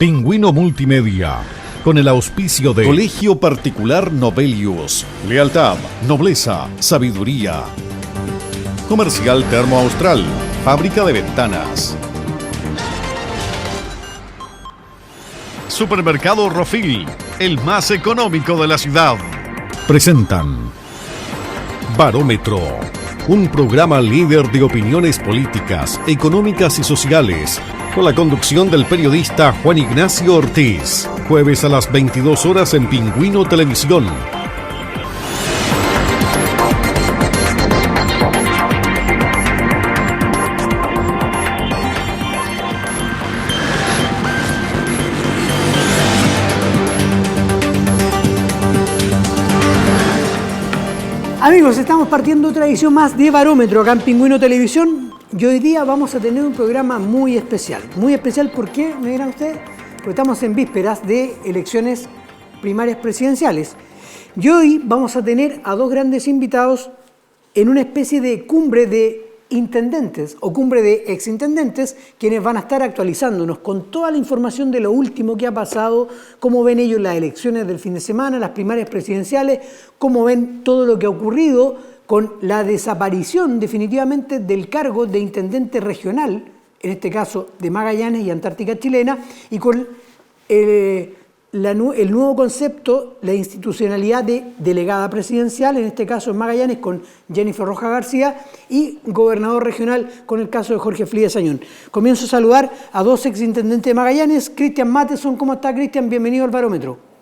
Pingüino Multimedia, con el auspicio de Colegio Particular Novelius, lealtad, nobleza, sabiduría. Comercial Termo Austral, fábrica de ventanas. Supermercado Rofil, el más económico de la ciudad. Presentan Barómetro, un programa líder de opiniones políticas, económicas y sociales, con la conducción del periodista Juan Ignacio Ortiz. Jueves a las 22 horas en Pingüino Televisión. Amigos, estamos partiendo otra edición más de Barómetro acá en Pingüino Televisión y hoy día vamos a tener un programa muy especial. Muy especial, ¿por qué? Me dirán ustedes, porque estamos en vísperas de elecciones primarias presidenciales. Y hoy vamos a tener a dos grandes invitados en una especie de cumbre de intendentes o cumbre de exintendentes, quienes van a estar actualizándonos con toda la información de lo último que ha pasado, cómo ven ellos las elecciones del fin de semana, las primarias presidenciales, cómo ven todo lo que ha ocurrido con la desaparición definitivamente del cargo de intendente regional, en este caso de Magallanes y Antártica Chilena, y con el nuevo concepto, la institucionalidad de delegada presidencial, en este caso en Magallanes con Jennifer Rojas García, y gobernador regional con el caso de Jorge Flides Añón. Comienzo a saludar a dos exintendentes de Magallanes. Cristian Matheson, ¿cómo está, Cristian? Bienvenido al Barómetro.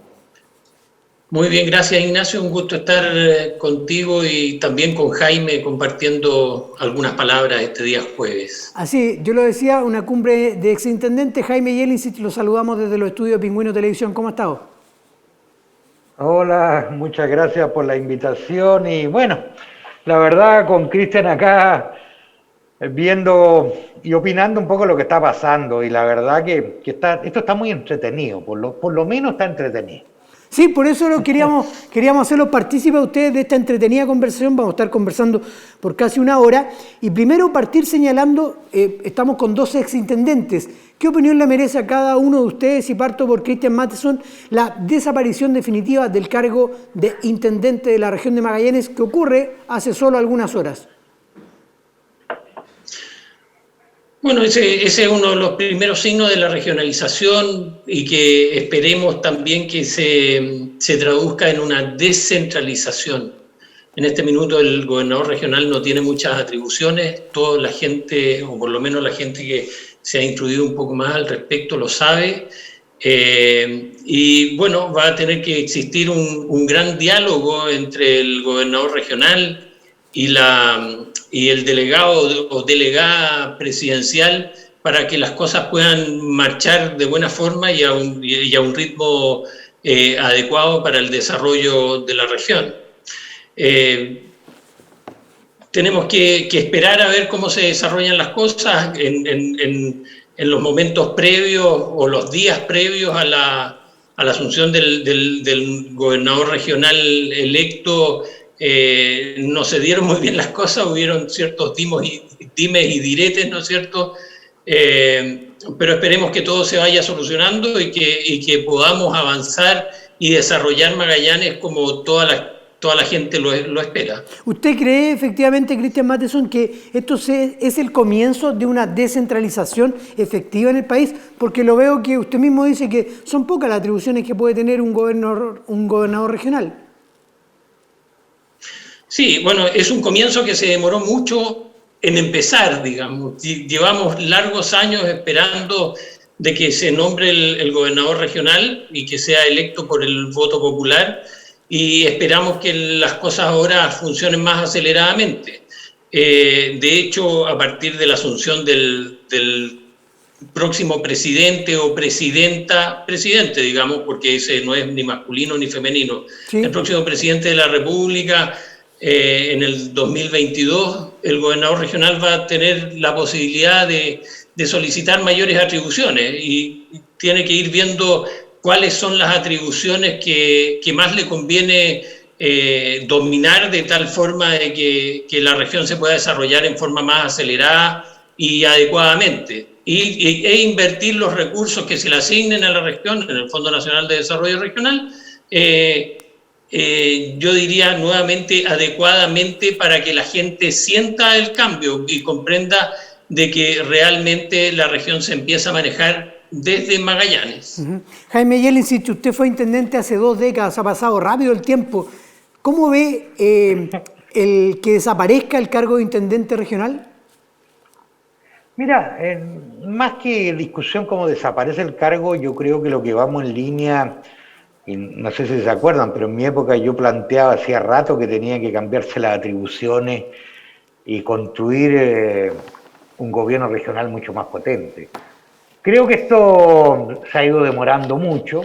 Muy bien, gracias, Ignacio. Un gusto estar contigo y también con Jaime compartiendo algunas palabras este día jueves. Así, yo lo decía, una cumbre de exintendentes. Jaime Yelin, los saludamos desde los estudios de Pingüino Televisión. ¿Cómo ha estado? Hola, muchas gracias por la invitación y bueno, la verdad con Cristian acá viendo y opinando un poco lo que está pasando y la verdad que esto está muy entretenido, por lo menos está entretenido. Sí, por eso queríamos hacerlos partícipes a ustedes de esta entretenida conversación. Vamos a estar conversando por casi una hora. Y primero partir señalando, estamos con dos exintendentes. ¿Qué opinión le merece a cada uno de ustedes? Y parto por Cristian Matheson, la desaparición definitiva del cargo de intendente de la región de Magallanes que ocurre hace solo algunas horas. Bueno, ese es uno de los primeros signos de la regionalización y que esperemos también que se traduzca en una descentralización. En este minuto el gobernador regional no tiene muchas atribuciones, toda la gente, o por lo menos la gente que se ha instruido un poco más al respecto lo sabe, y bueno, va a tener que existir un gran diálogo entre el gobernador regional y el delegado o delegada presidencial para que las cosas puedan marchar de buena forma y a un ritmo adecuado para el desarrollo de la región. Tenemos que esperar a ver cómo se desarrollan las cosas en los momentos previos o los días previos a la asunción del gobernador regional electo. No se dieron muy bien las cosas, hubieron ciertos dimes y diretes, ¿no es cierto? Pero esperemos que todo se vaya solucionando y que podamos avanzar y desarrollar Magallanes como toda la gente lo espera. ¿Usted cree efectivamente, Cristian Matheson, que esto es el comienzo de una descentralización efectiva en el país? Porque lo veo que usted mismo dice que son pocas las atribuciones que puede tener un gobernador regional. Sí, bueno, es un comienzo que se demoró mucho en empezar, digamos. Llevamos largos años esperando de que se nombre el gobernador regional y que sea electo por el voto popular y esperamos que las cosas ahora funcionen más aceleradamente. De hecho, a partir de la asunción del próximo presidente o presidente, digamos, porque ese no es ni masculino ni femenino, sí. El próximo presidente de la República, en el 2022, el gobernador regional va a tener la posibilidad de solicitar mayores atribuciones y tiene que ir viendo cuáles son las atribuciones que más le conviene dominar de tal forma de que la región se pueda desarrollar en forma más acelerada y adecuadamente. e invertir los recursos que se le asignen a la región en el Fondo Nacional de Desarrollo Regional, yo diría nuevamente adecuadamente, para que la gente sienta el cambio y comprenda de que realmente la región se empieza a manejar desde Magallanes. Jaime Jelincic, usted fue intendente hace 2 décadas, ha pasado rápido el tiempo. ¿Cómo ve el que desaparezca el cargo de intendente regional? Mira, más que discusión cómo desaparece el cargo, yo creo que lo que vamos en línea, y no sé si se acuerdan, pero en mi época yo planteaba hacía rato que tenía que cambiarse las atribuciones y construir un gobierno regional mucho más potente. Creo que esto se ha ido demorando mucho.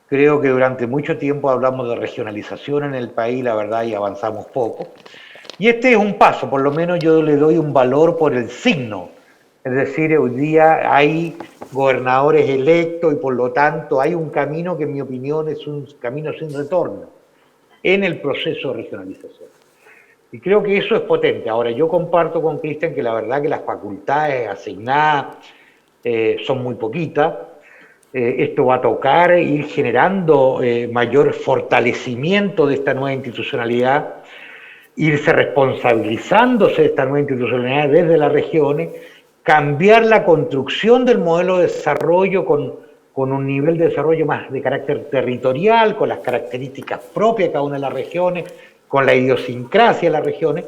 Creo que durante mucho tiempo hablamos de regionalización en el país, la verdad, y avanzamos poco. Y este es un paso, por lo menos yo le doy un valor por el signo. Es decir, hoy día hay gobernadores electos y por lo tanto hay un camino que en mi opinión es un camino sin retorno en el proceso de regionalización. Y creo que eso es potente. Ahora, yo comparto con Cristian que la verdad que las facultades asignadas son muy poquitas. Esto va a tocar ir generando mayor fortalecimiento de esta nueva institucionalidad, irse responsabilizándose de esta nueva institucionalidad desde las regiones, cambiar la construcción del modelo de desarrollo con un nivel de desarrollo más de carácter territorial, con las características propias de cada una de las regiones, con la idiosincrasia de las regiones,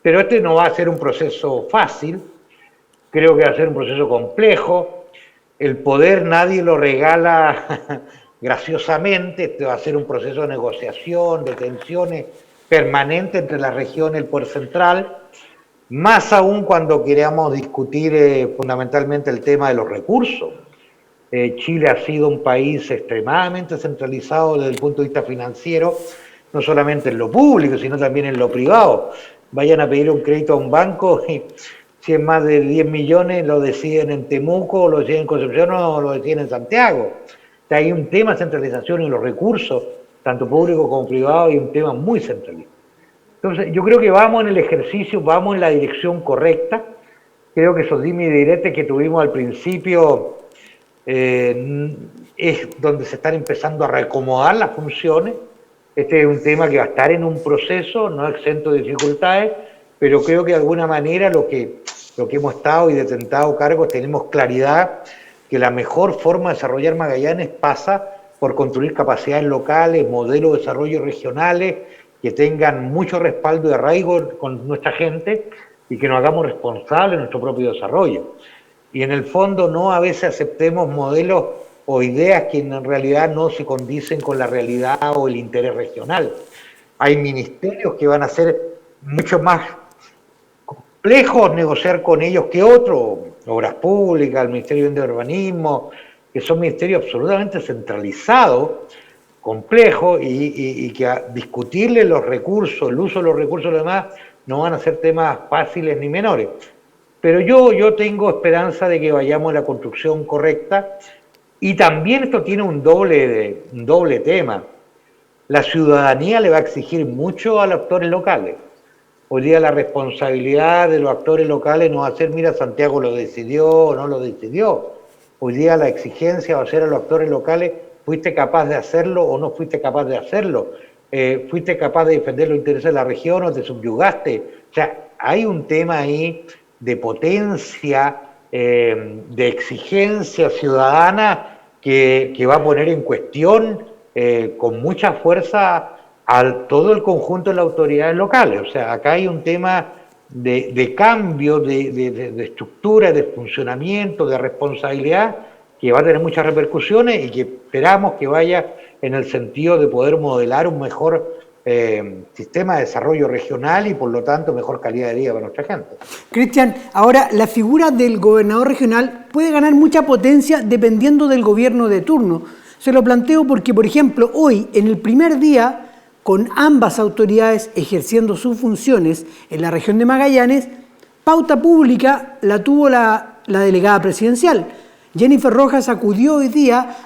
pero este no va a ser un proceso fácil, creo que va a ser un proceso complejo. El poder nadie lo regala graciosamente, este va a ser un proceso de negociación, de tensiones permanente entre las regiones y el poder central, más aún cuando queramos discutir fundamentalmente el tema de los recursos. Chile ha sido un país extremadamente centralizado desde el punto de vista financiero, no solamente en lo público, sino también en lo privado. Vayan a pedir un crédito a un banco y si es más de 10 millones lo deciden en Temuco, o lo deciden en Concepción o lo deciden en Santiago. O sea, hay un tema de centralización en los recursos, tanto público como privado, y un tema muy centralista. Entonces, yo creo que vamos en el ejercicio, vamos en la dirección correcta. Creo que esos dimes y diretes que tuvimos al principio es donde se están empezando a reacomodar las funciones. Este es un tema que va a estar en un proceso, no exento de dificultades, pero creo que de alguna manera lo que hemos estado y detentado cargos tenemos claridad que la mejor forma de desarrollar Magallanes pasa por construir capacidades locales, modelos de desarrollo regionales que tengan mucho respaldo y arraigo con nuestra gente y que nos hagamos responsables de nuestro propio desarrollo. Y en el fondo no a veces aceptemos modelos o ideas que en realidad no se condicen con la realidad o el interés regional. Hay ministerios que van a ser mucho más complejos negociar con ellos que otros, Obras Públicas, el Ministerio de Urbanismo, que son ministerios absolutamente centralizados, complejos, y que a discutirle los recursos, el uso de los recursos y lo demás, no van a ser temas fáciles ni menores. Pero yo tengo esperanza de que vayamos a la construcción correcta, y también esto tiene un doble tema. La ciudadanía le va a exigir mucho a los actores locales. Hoy día la responsabilidad de los actores locales no va a ser, mira, Santiago lo decidió o no lo decidió. Hoy día la exigencia va a ser a los actores locales, ¿fuiste capaz de hacerlo o no fuiste capaz de hacerlo? ¿Fuiste capaz de defender los intereses de la región o te subyugaste? O sea, hay un tema ahí de potencia, de exigencia ciudadana que va a poner en cuestión con mucha fuerza a todo el conjunto de las autoridades locales. O sea, acá hay un tema de cambio, de estructura, de funcionamiento, de responsabilidad, que va a tener muchas repercusiones y que esperamos que vaya en el sentido de poder modelar un mejor sistema de desarrollo regional y por lo tanto mejor calidad de vida para nuestra gente. Cristian, ahora la figura del gobernador regional puede ganar mucha potencia dependiendo del gobierno de turno. Se lo planteo porque, por ejemplo, hoy, en el primer día, con ambas autoridades ejerciendo sus funciones en la región de Magallanes, pauta pública la tuvo la delegada presidencial. Jennifer Rojas acudió hoy día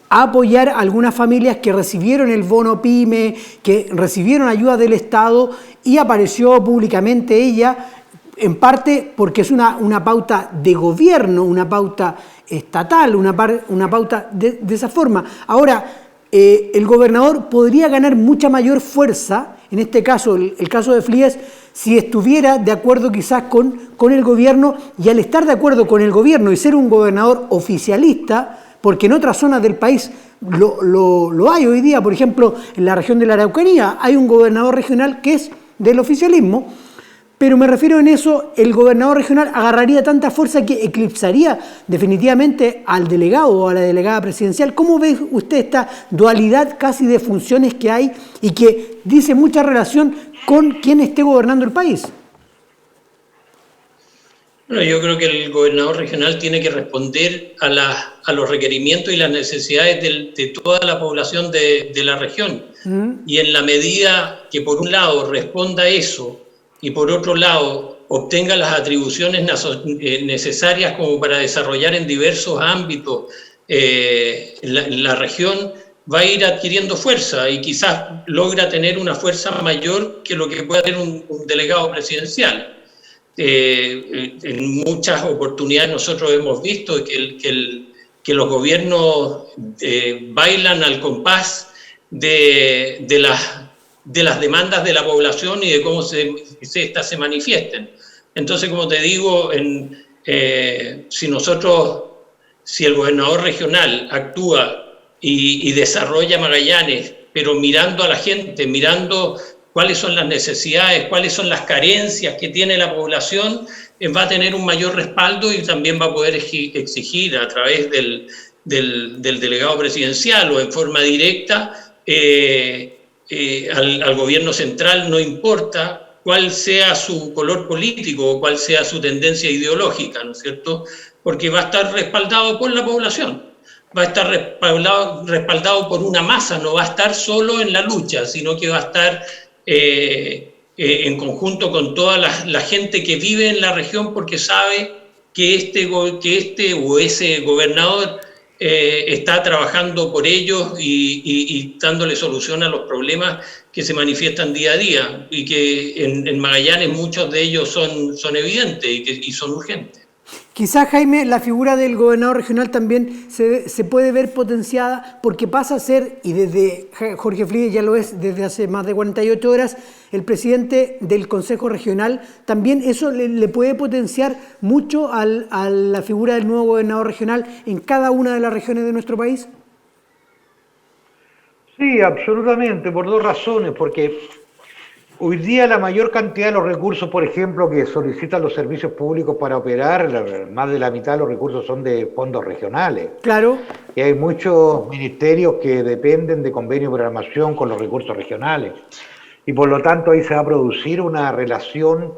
a apoyar a algunas familias que recibieron el bono PYME, que recibieron ayuda del Estado, y apareció públicamente ella en parte porque es una pauta de gobierno, una pauta estatal, una pauta de esa forma. Ahora, el gobernador podría ganar mucha mayor fuerza, en este caso, el caso de Flies, si estuviera de acuerdo quizás con el gobierno, y al estar de acuerdo con el gobierno y ser un gobernador oficialista, porque en otras zonas del país lo hay hoy día, por ejemplo, en la región de la Araucanía, hay un gobernador regional que es del oficialismo, pero me refiero en eso, el gobernador regional agarraría tanta fuerza que eclipsaría definitivamente al delegado o a la delegada presidencial. ¿Cómo ve usted esta dualidad casi de funciones que hay y que dice mucha relación con quien esté gobernando el país? Bueno, yo creo que el gobernador regional tiene que responder a los requerimientos y las necesidades de toda la población de la región. Y en la medida que por un lado responda a eso y por otro lado obtenga las atribuciones necesarias como para desarrollar en diversos ámbitos la región, va a ir adquiriendo fuerza y quizás logra tener una fuerza mayor que lo que puede tener un delegado presidencial. En muchas oportunidades nosotros hemos visto que los gobiernos bailan al compás de las demandas de la población y de cómo estas se manifiesten. Entonces, como te digo, si el gobernador regional actúa y desarrolla Magallanes, pero mirando a la gente, mirando cuáles son las necesidades, cuáles son las carencias que tiene la población, va a tener un mayor respaldo y también va a poder exigir a través del delegado presidencial o en forma directa al gobierno central, no importa cuál sea su color político o cuál sea su tendencia ideológica, ¿no es cierto? Porque va a estar respaldado por la población, va a estar respaldado por una masa, no va a estar solo en la lucha, sino que va a estar en conjunto con toda la gente que vive en la región, porque sabe que este o ese gobernador está trabajando por ellos y dándole solución a los problemas que se manifiestan día a día y que en Magallanes muchos de ellos son evidentes y son urgentes. Quizás, Jaime, la figura del gobernador regional también se puede ver potenciada porque pasa a ser, y desde Jorge Flies ya lo es desde hace más de 48 horas, el presidente del Consejo Regional. También eso le puede potenciar mucho a la figura del nuevo gobernador regional en cada una de las regiones de nuestro país. Sí, absolutamente, por dos razones, porque hoy día la mayor cantidad de los recursos, por ejemplo, que solicitan los servicios públicos para operar, más de la mitad de los recursos son de fondos regionales. Claro. Y hay muchos ministerios que dependen de convenio de programación con los recursos regionales. Y por lo tanto ahí se va a producir una relación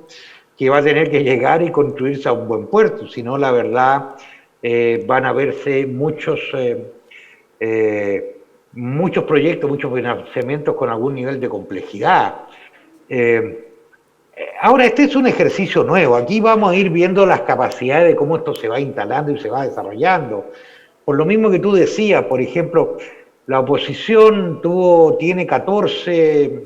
que va a tener que llegar y construirse a un buen puerto. Si no, la verdad, van a verse muchos proyectos, muchos financiamientos con algún nivel de complejidad. Ahora, este es un ejercicio nuevo. Aquí vamos a ir viendo las capacidades de cómo esto se va instalando y se va desarrollando. Por lo mismo que tú decías, por ejemplo, la oposición tiene 15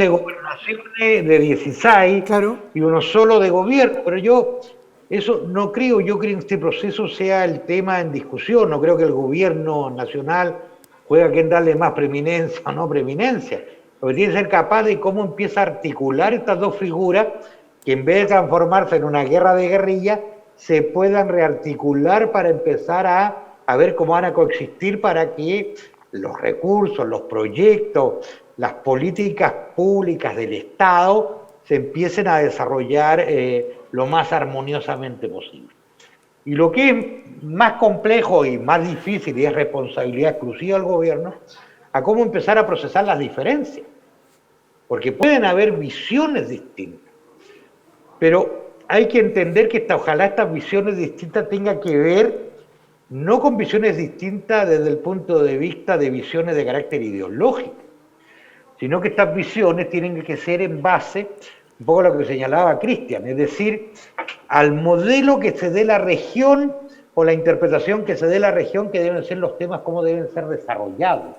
gobernaciones de 16, claro, y uno solo de gobierno. Pero yo creo que este proceso sea el tema en discusión. No creo que el gobierno nacional juega a quien darle más preeminencia o no preeminencia. Lo que tiene que ser capaz de cómo empieza a articular estas dos figuras que en vez de transformarse en una guerra de guerrilla, se puedan rearticular para empezar a ver cómo van a coexistir para que los recursos, los proyectos, las políticas públicas del Estado se empiecen a desarrollar lo más armoniosamente posible. Y lo que es más complejo y más difícil, y es responsabilidad exclusiva del gobierno, a cómo empezar a procesar las diferencias. Porque pueden haber visiones distintas, pero hay que entender que ojalá estas visiones distintas tengan que ver no con visiones distintas desde el punto de vista de visiones de carácter ideológico, sino que estas visiones tienen que ser en base, un poco lo que señalaba Cristian, es decir, al modelo que se dé la región o la interpretación que se dé la región que deben ser los temas, cómo deben ser desarrollados.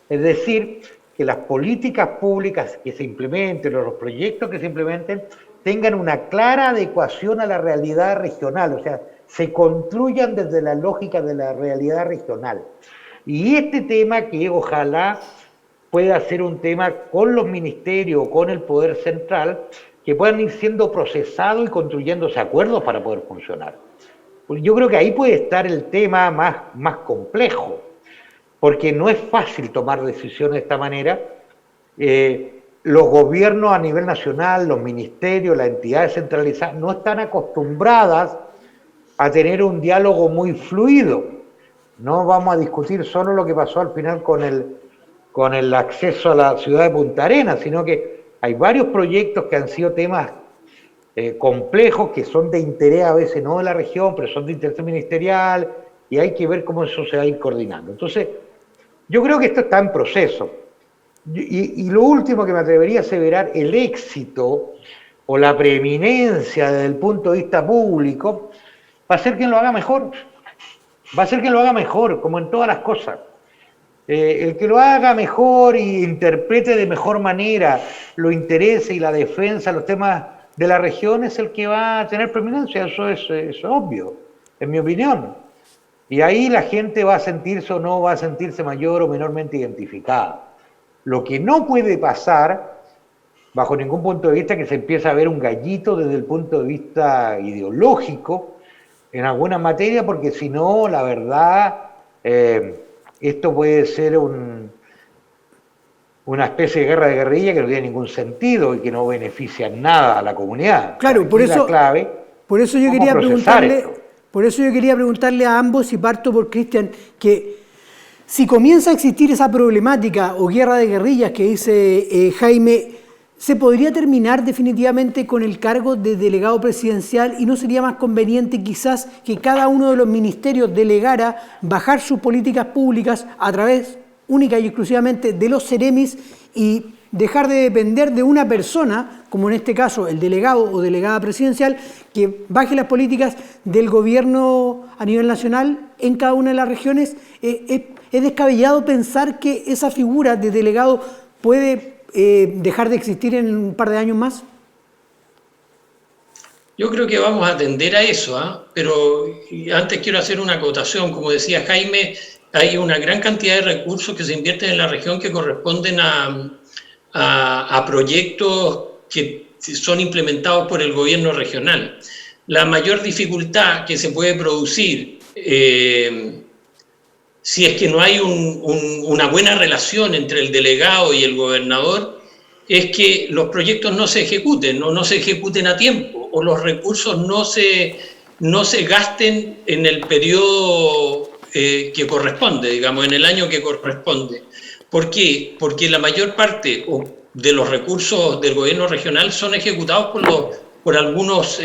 Es decir, que las políticas públicas que se implementen o los proyectos que se implementen tengan una clara adecuación a la realidad regional, o sea, se construyan desde la lógica de la realidad regional. Y este tema que ojalá pueda ser un tema con los ministerios, con el poder central, que puedan ir siendo procesados y construyéndose acuerdos para poder funcionar. Yo creo que ahí puede estar el tema más complejo, porque no es fácil tomar decisiones de esta manera. Los gobiernos a nivel nacional, los ministerios, las entidades centralizadas, no están acostumbradas a tener un diálogo muy fluido. No vamos a discutir solo lo que pasó al final con el acceso a la ciudad de Punta Arenas, sino que hay varios proyectos que han sido temas complejos, que son de interés a veces no de la región, pero son de interés ministerial, y hay que ver cómo eso se va a ir coordinando. Entonces, yo creo que esto está en proceso. Y lo último que me atrevería a aseverar, el éxito o la preeminencia desde el punto de vista público, va a ser quien lo haga mejor. Va a ser quien lo haga mejor, como en todas las cosas. El que lo haga mejor y interprete de mejor manera los intereses y la defensa, los temas de la región, es el que va a tener preeminencia. Eso es obvio, en mi opinión. Y ahí la gente va a sentirse o no va a sentirse mayor o menormente identificada. Lo que no puede pasar, bajo ningún punto de vista, que se empiece a ver un gallito desde el punto de vista ideológico en alguna materia, porque si no, la verdad, esto puede ser una especie de guerra de guerrilla que no tiene ningún sentido y que no beneficia en nada a la comunidad. Claro, por eso yo quería preguntarle a ambos, y parto por Cristian, que si comienza a existir esa problemática o guerra de guerrillas que dice Jaime, ¿se podría terminar definitivamente con el cargo de delegado presidencial y no sería más conveniente quizás que cada uno de los ministerios delegara bajar sus políticas públicas a través única y exclusivamente de los seremis y dejar de depender de una persona, como en este caso el delegado o delegada presidencial, que baje las políticas del gobierno a nivel nacional en cada una de las regiones? ¿Es descabellado pensar que esa figura de delegado puede dejar de existir en un par de años más? Yo creo que vamos a atender a eso, pero antes quiero hacer una acotación. Como decía Jaime, hay una gran cantidad de recursos que se invierten en la región que corresponden a proyectos que son implementados por el gobierno regional. La mayor dificultad que se puede producir si es que no hay una buena relación entre el delegado y el gobernador, es que los proyectos no se ejecuten, o no se ejecuten a tiempo, o los recursos no se gasten en el periodo que corresponde, digamos, en el año que corresponde. ¿Por qué? Porque la mayor parte de los recursos del gobierno regional son ejecutados por algunos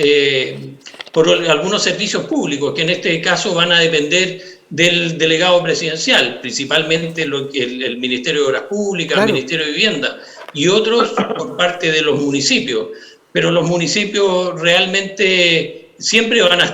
servicios públicos, que en este caso van a depender del delegado presidencial, principalmente el Ministerio de Obras Públicas, claro, el Ministerio de Vivienda, y otros por parte de los municipios. Pero los municipios realmente siempre van a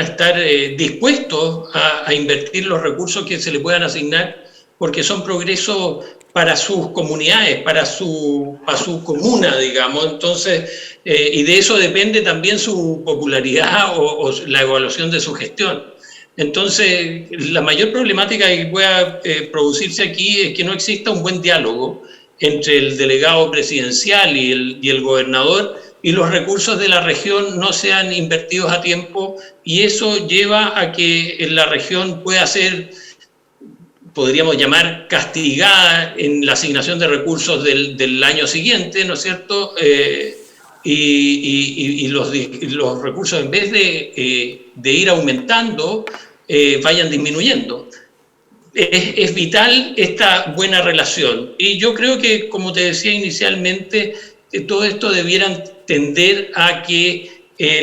estar dispuestos a invertir los recursos que se le puedan asignar, porque son progresos para sus comunidades, para su comuna, digamos. Entonces, y de eso depende también su popularidad o la evaluación de su gestión. Entonces, la mayor problemática que pueda producirse aquí es que no exista un buen diálogo entre el delegado presidencial y el gobernador, y los recursos de la región no sean invertidos a tiempo, y eso lleva a que la región pueda ser, podríamos llamar, castigada en la asignación de recursos del año siguiente, ¿no es cierto? Y los recursos, en vez de ir aumentando, vayan disminuyendo. Es vital esta buena relación. Y yo creo que, como te decía inicialmente, todo esto debiera tender a que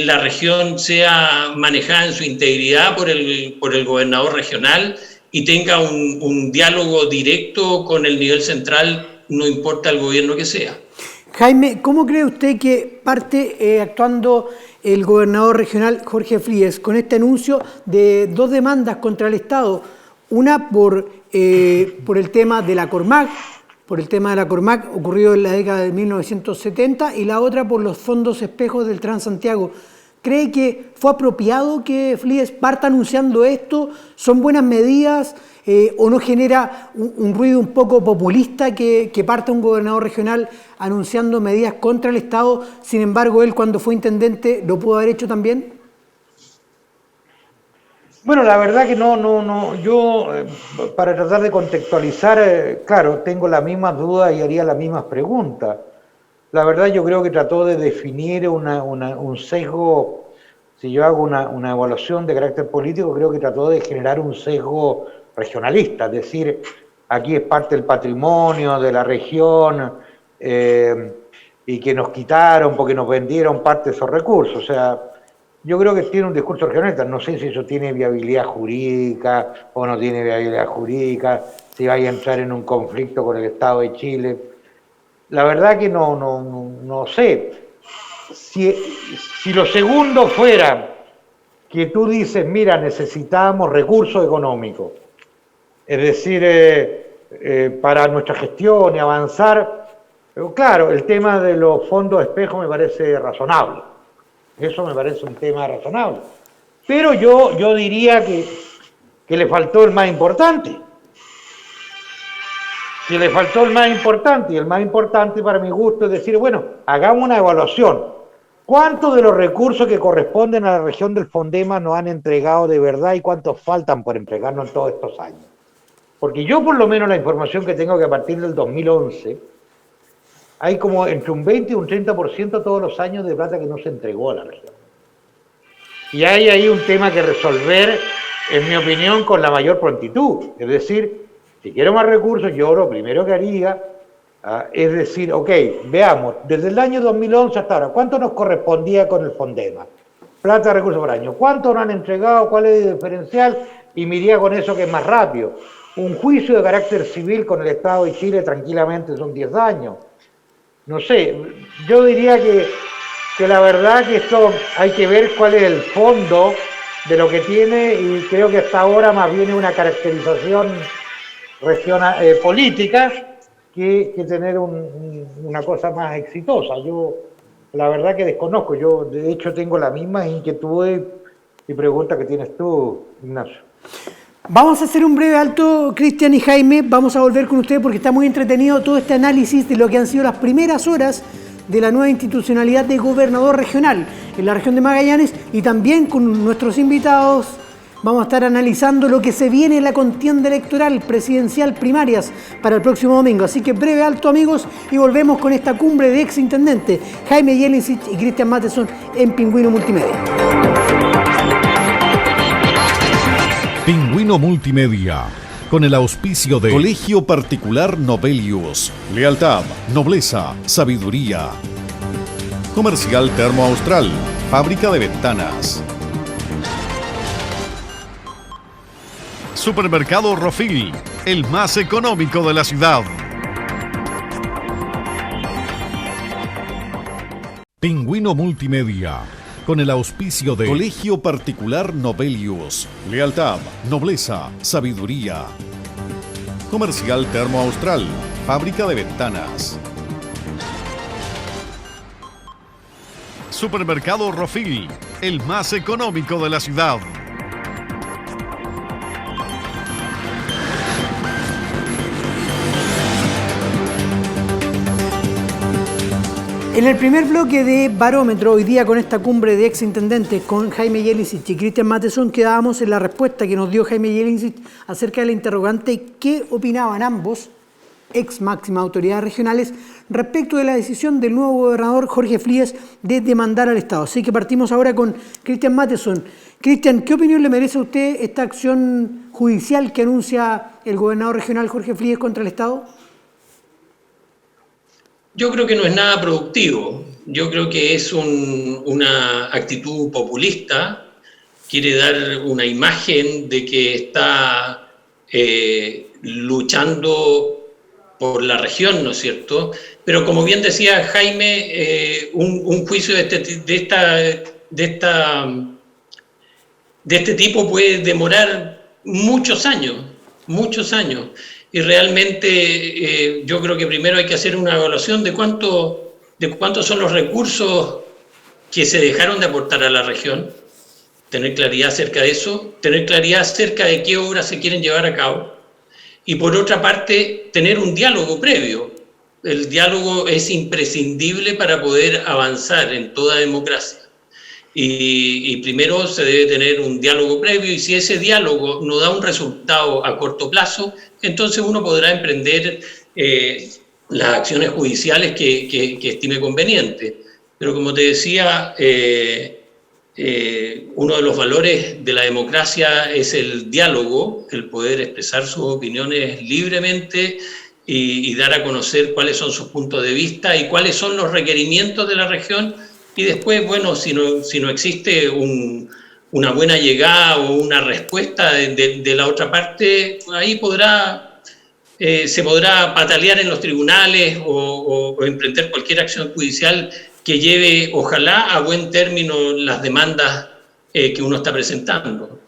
la región sea manejada en su integridad por el gobernador regional y tenga un diálogo directo con el nivel central, no importa el gobierno que sea. Jaime, ¿cómo cree usted que parte actuando el gobernador regional Jorge Fríes con este anuncio de 2 demandas contra el Estado? Una por por el tema de la Cormac, ocurrido en la década de 1970, y la otra por los fondos espejos del Transantiago. ¿Cree que fue apropiado que Flies parta anunciando esto? ¿Son buenas medidas o no genera un ruido un poco populista que parta un gobernador regional anunciando medidas contra el Estado? Sin embargo, él cuando fue intendente lo pudo haber hecho también. Bueno, la verdad que no. Yo, para tratar de contextualizar, claro, tengo las mismas dudas y haría las mismas preguntas. La verdad yo creo que trató de definir un sesgo. Si yo hago una evaluación de carácter político, creo que trató de generar un sesgo regionalista, es decir, aquí es parte del patrimonio de la región y que nos quitaron porque nos vendieron parte de esos recursos. O sea, yo creo que tiene un discurso regionalista, no sé si eso tiene viabilidad jurídica o no tiene viabilidad jurídica, si vaya a entrar en un conflicto con el Estado de Chile. La verdad que no sé. Si lo segundo fuera que tú dices, mira, necesitamos recursos económicos, es decir, para nuestra gestión y avanzar, pero claro, el tema de los fondos espejo me parece razonable. Eso me parece un tema razonable. Pero yo diría que le faltó el más importante. Y el más importante para mi gusto es decir, bueno, hagamos una evaluación. ¿Cuántos de los recursos que corresponden a la región del Fondema nos han entregado de verdad y cuántos faltan por entregarnos en todos estos años? Porque yo por lo menos la información que tengo que a partir del 2011, hay como entre un 20 y un 30% todos los años de plata que no se entregó a la región. Y hay ahí un tema que resolver, en mi opinión, con la mayor prontitud. Es decir, si quiero más recursos, yo lo primero que haría es decir, ok, veamos, desde el año 2011 hasta ahora, ¿cuánto nos correspondía con el Fondema? Plata de recursos por año. ¿Cuánto nos han entregado? ¿Cuál es el diferencial? Y me iría con eso que es más rápido. Un juicio de carácter civil con el Estado de Chile tranquilamente son 10 años. No sé, yo diría que la verdad que esto hay que ver cuál es el fondo de lo que tiene y creo que hasta ahora más bien es una caracterización política que tener una cosa más exitosa. Yo la verdad que desconozco, yo de hecho tengo las mismas inquietudes y preguntas que tienes tú, Ignacio. Vamos a hacer un breve alto, Cristian y Jaime, vamos a volver con ustedes porque está muy entretenido todo este análisis de lo que han sido las primeras horas de la nueva institucionalidad de gobernador regional en la región de Magallanes, y también con nuestros invitados vamos a estar analizando lo que se viene en la contienda electoral presidencial primarias para el próximo domingo. Así que breve alto, amigos, y volvemos con esta cumbre de ex intendentes Jaime Jelicic y Cristian Matheson en Pingüino Multimedia. Pingüino Multimedia, con el auspicio de Colegio Particular Novelius, lealtad, nobleza, sabiduría. Comercial Termo Austral, fábrica de ventanas. Supermercado Rofil, el más económico de la ciudad. Pingüino Multimedia, con el auspicio de Colegio Particular Novelius, lealtad, nobleza, sabiduría. Comercial Termo Austral, fábrica de ventanas. Supermercado Rofil, el más económico de la ciudad. En el primer bloque de Barómetro, hoy día con esta cumbre de exintendentes con Jaime Jelicic y Cristian Matheson, quedábamos en la respuesta que nos dio Jaime Jelicic acerca de la interrogante qué opinaban ambos, ex máximas autoridades regionales, respecto de la decisión del nuevo gobernador Jorge Flies de demandar al Estado. Así que partimos ahora con Cristian Matheson. Cristian, ¿qué opinión le merece a usted esta acción judicial que anuncia el gobernador regional Jorge Flies contra el Estado? Yo creo que no es nada productivo. Yo creo que es una actitud populista. Quiere dar una imagen de que está luchando por la región, ¿no es cierto? Pero como bien decía Jaime, un juicio de este tipo puede demorar muchos años. muchos años. Y realmente yo creo que primero hay que hacer una evaluación de cuántos son los recursos que se dejaron de aportar a la región, tener claridad acerca de eso, tener claridad acerca de qué obras se quieren llevar a cabo, y por otra parte, tener un diálogo previo. El diálogo es imprescindible para poder avanzar en toda democracia. Y primero se debe tener un diálogo previo, y si ese diálogo no da un resultado a corto plazo, entonces uno podrá emprender las acciones judiciales que estime conveniente. Pero como te decía, uno de los valores de la democracia es el diálogo, el poder expresar sus opiniones libremente y dar a conocer cuáles son sus puntos de vista y cuáles son los requerimientos de la región. Y después, bueno, si no existe una buena llegada o una respuesta de la otra parte, ahí se podrá patalear en los tribunales o emprender cualquier acción judicial que lleve, ojalá, a buen término las demandas que uno está presentando.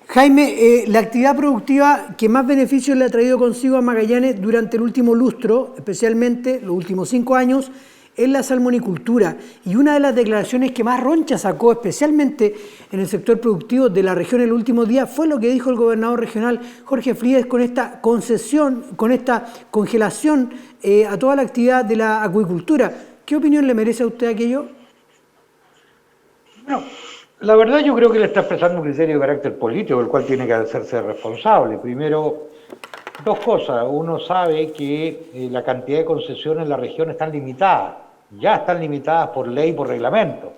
Jaime, la actividad productiva que más beneficios le ha traído consigo a Magallanes durante el último lustro, especialmente los últimos 5 años, es la salmonicultura. Y una de las declaraciones que más roncha sacó, especialmente en el sector productivo de la región en el último día, fue lo que dijo el gobernador regional Jorge Frías con esta concesión, con esta congelación a toda la actividad de la acuicultura. ¿Qué opinión le merece a usted aquello? Bueno, la verdad yo creo que le está expresando un criterio de carácter político, del cual tiene que hacerse responsable. Primero, dos cosas. Uno sabe que la cantidad de concesiones en la región están limitadas. Ya están limitadas por ley, por reglamento.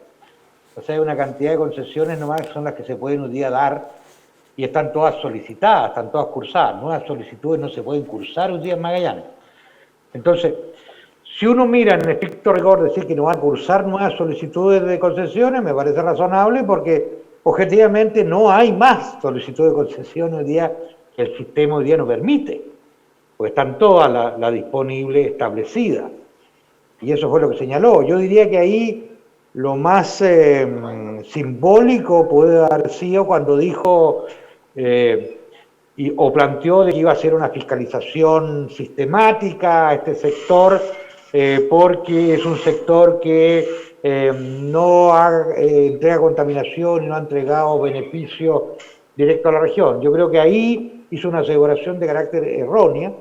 O sea, hay una cantidad de concesiones nomás que son las que se pueden un día dar y están todas solicitadas, están todas cursadas. Nuevas solicitudes no se pueden cursar un día en Magallanes. Entonces, si uno mira en estricto rigor decir que no va a cursar nuevas solicitudes de concesiones, me parece razonable porque objetivamente no hay más solicitudes de concesiones hoy día que el sistema hoy día no permite, porque están todas las disponibles establecidas. Y eso fue lo que señaló. Yo diría que ahí lo más simbólico puede haber sido cuando dijo o planteó de que iba a hacer una fiscalización sistemática a este sector, porque es un sector que no entrega contaminación y no ha entregado beneficios directo a la región. Yo creo que ahí hizo una aseveración de carácter errónea,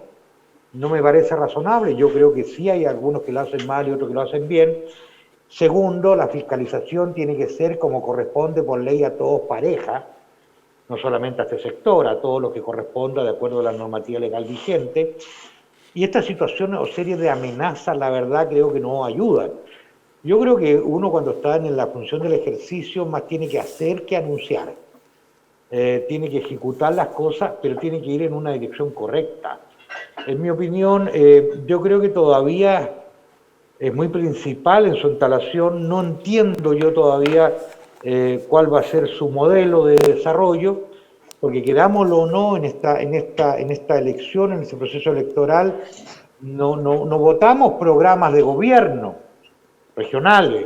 no me parece razonable. Yo creo que sí hay algunos que lo hacen mal y otros que lo hacen bien. Segundo, la fiscalización tiene que ser como corresponde por ley a todos pareja, no solamente a este sector, a todo lo que corresponda de acuerdo a la normativa legal vigente. Y estas situaciones o series de amenazas, la verdad, creo que no ayudan. Yo creo que uno cuando está en la función del ejercicio más tiene que hacer que anunciar. Tiene que ejecutar las cosas, pero tiene que ir en una dirección correcta. En mi opinión, yo creo que todavía es muy principal en su instalación. No entiendo yo todavía cuál va a ser su modelo de desarrollo, porque querámoslo o no, en esta elección, en este proceso electoral, no votamos programas de gobierno regionales.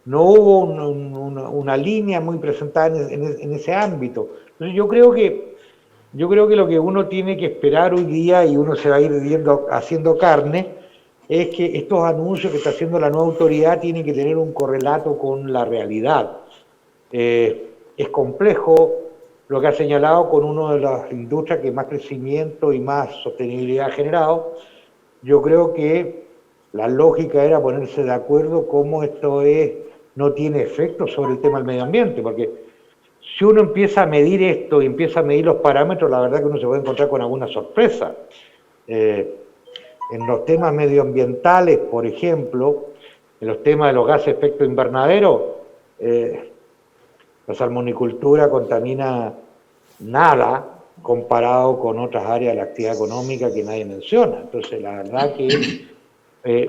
No hubo una línea muy presentada en ese ámbito. Entonces yo creo que lo que uno tiene que esperar hoy día, y uno se va a ir haciendo carne, es que estos anuncios que está haciendo la nueva autoridad tienen que tener un correlato con la realidad. Es complejo lo que ha señalado con una de las industrias que más crecimiento y más sostenibilidad ha generado. Yo creo que la lógica era ponerse de acuerdo cómo esto no tiene efecto sobre el tema del medio ambiente, porque si uno empieza a medir esto y empieza a medir los parámetros, la verdad que uno se puede encontrar con alguna sorpresa. En los temas medioambientales, por ejemplo, en los temas de los gases de efecto invernadero, la salmonicultura contamina nada comparado con otras áreas de la actividad económica que nadie menciona. Entonces, la verdad que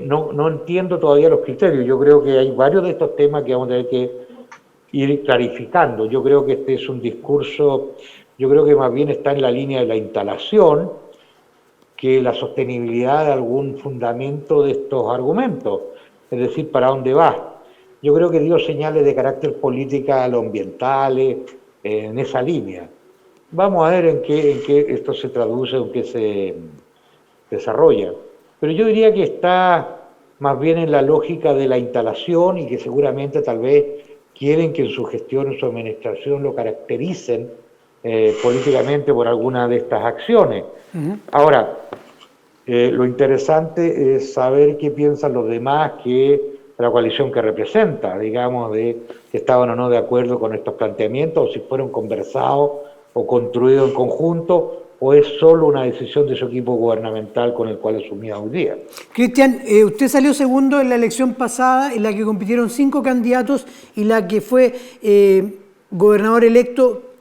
no entiendo todavía los criterios. Yo creo que hay varios de estos temas que vamos a tener que ir clarificando. Yo creo que este es un discurso, yo creo que más bien está en la línea de la instalación que la sostenibilidad de algún fundamento de estos argumentos, es decir, para dónde va. Yo creo que dio señales de carácter política a lo ambientales en esa línea. Vamos a ver en qué esto se traduce, en qué se desarrolla. Pero yo diría que está más bien en la lógica de la instalación y que seguramente tal vez quieren que en su gestión, en su administración lo caractericen políticamente por alguna de estas acciones. Ahora, lo interesante es saber qué piensan los demás que la coalición que representa, digamos, de que estaban o no de acuerdo con estos planteamientos, o si fueron conversados o construidos en conjunto, o es solo una decisión de su equipo gubernamental con el cual asumía hoy día. Cristian, usted salió segundo en la elección pasada, en la que compitieron 5 candidatos y la que fue gobernador electo,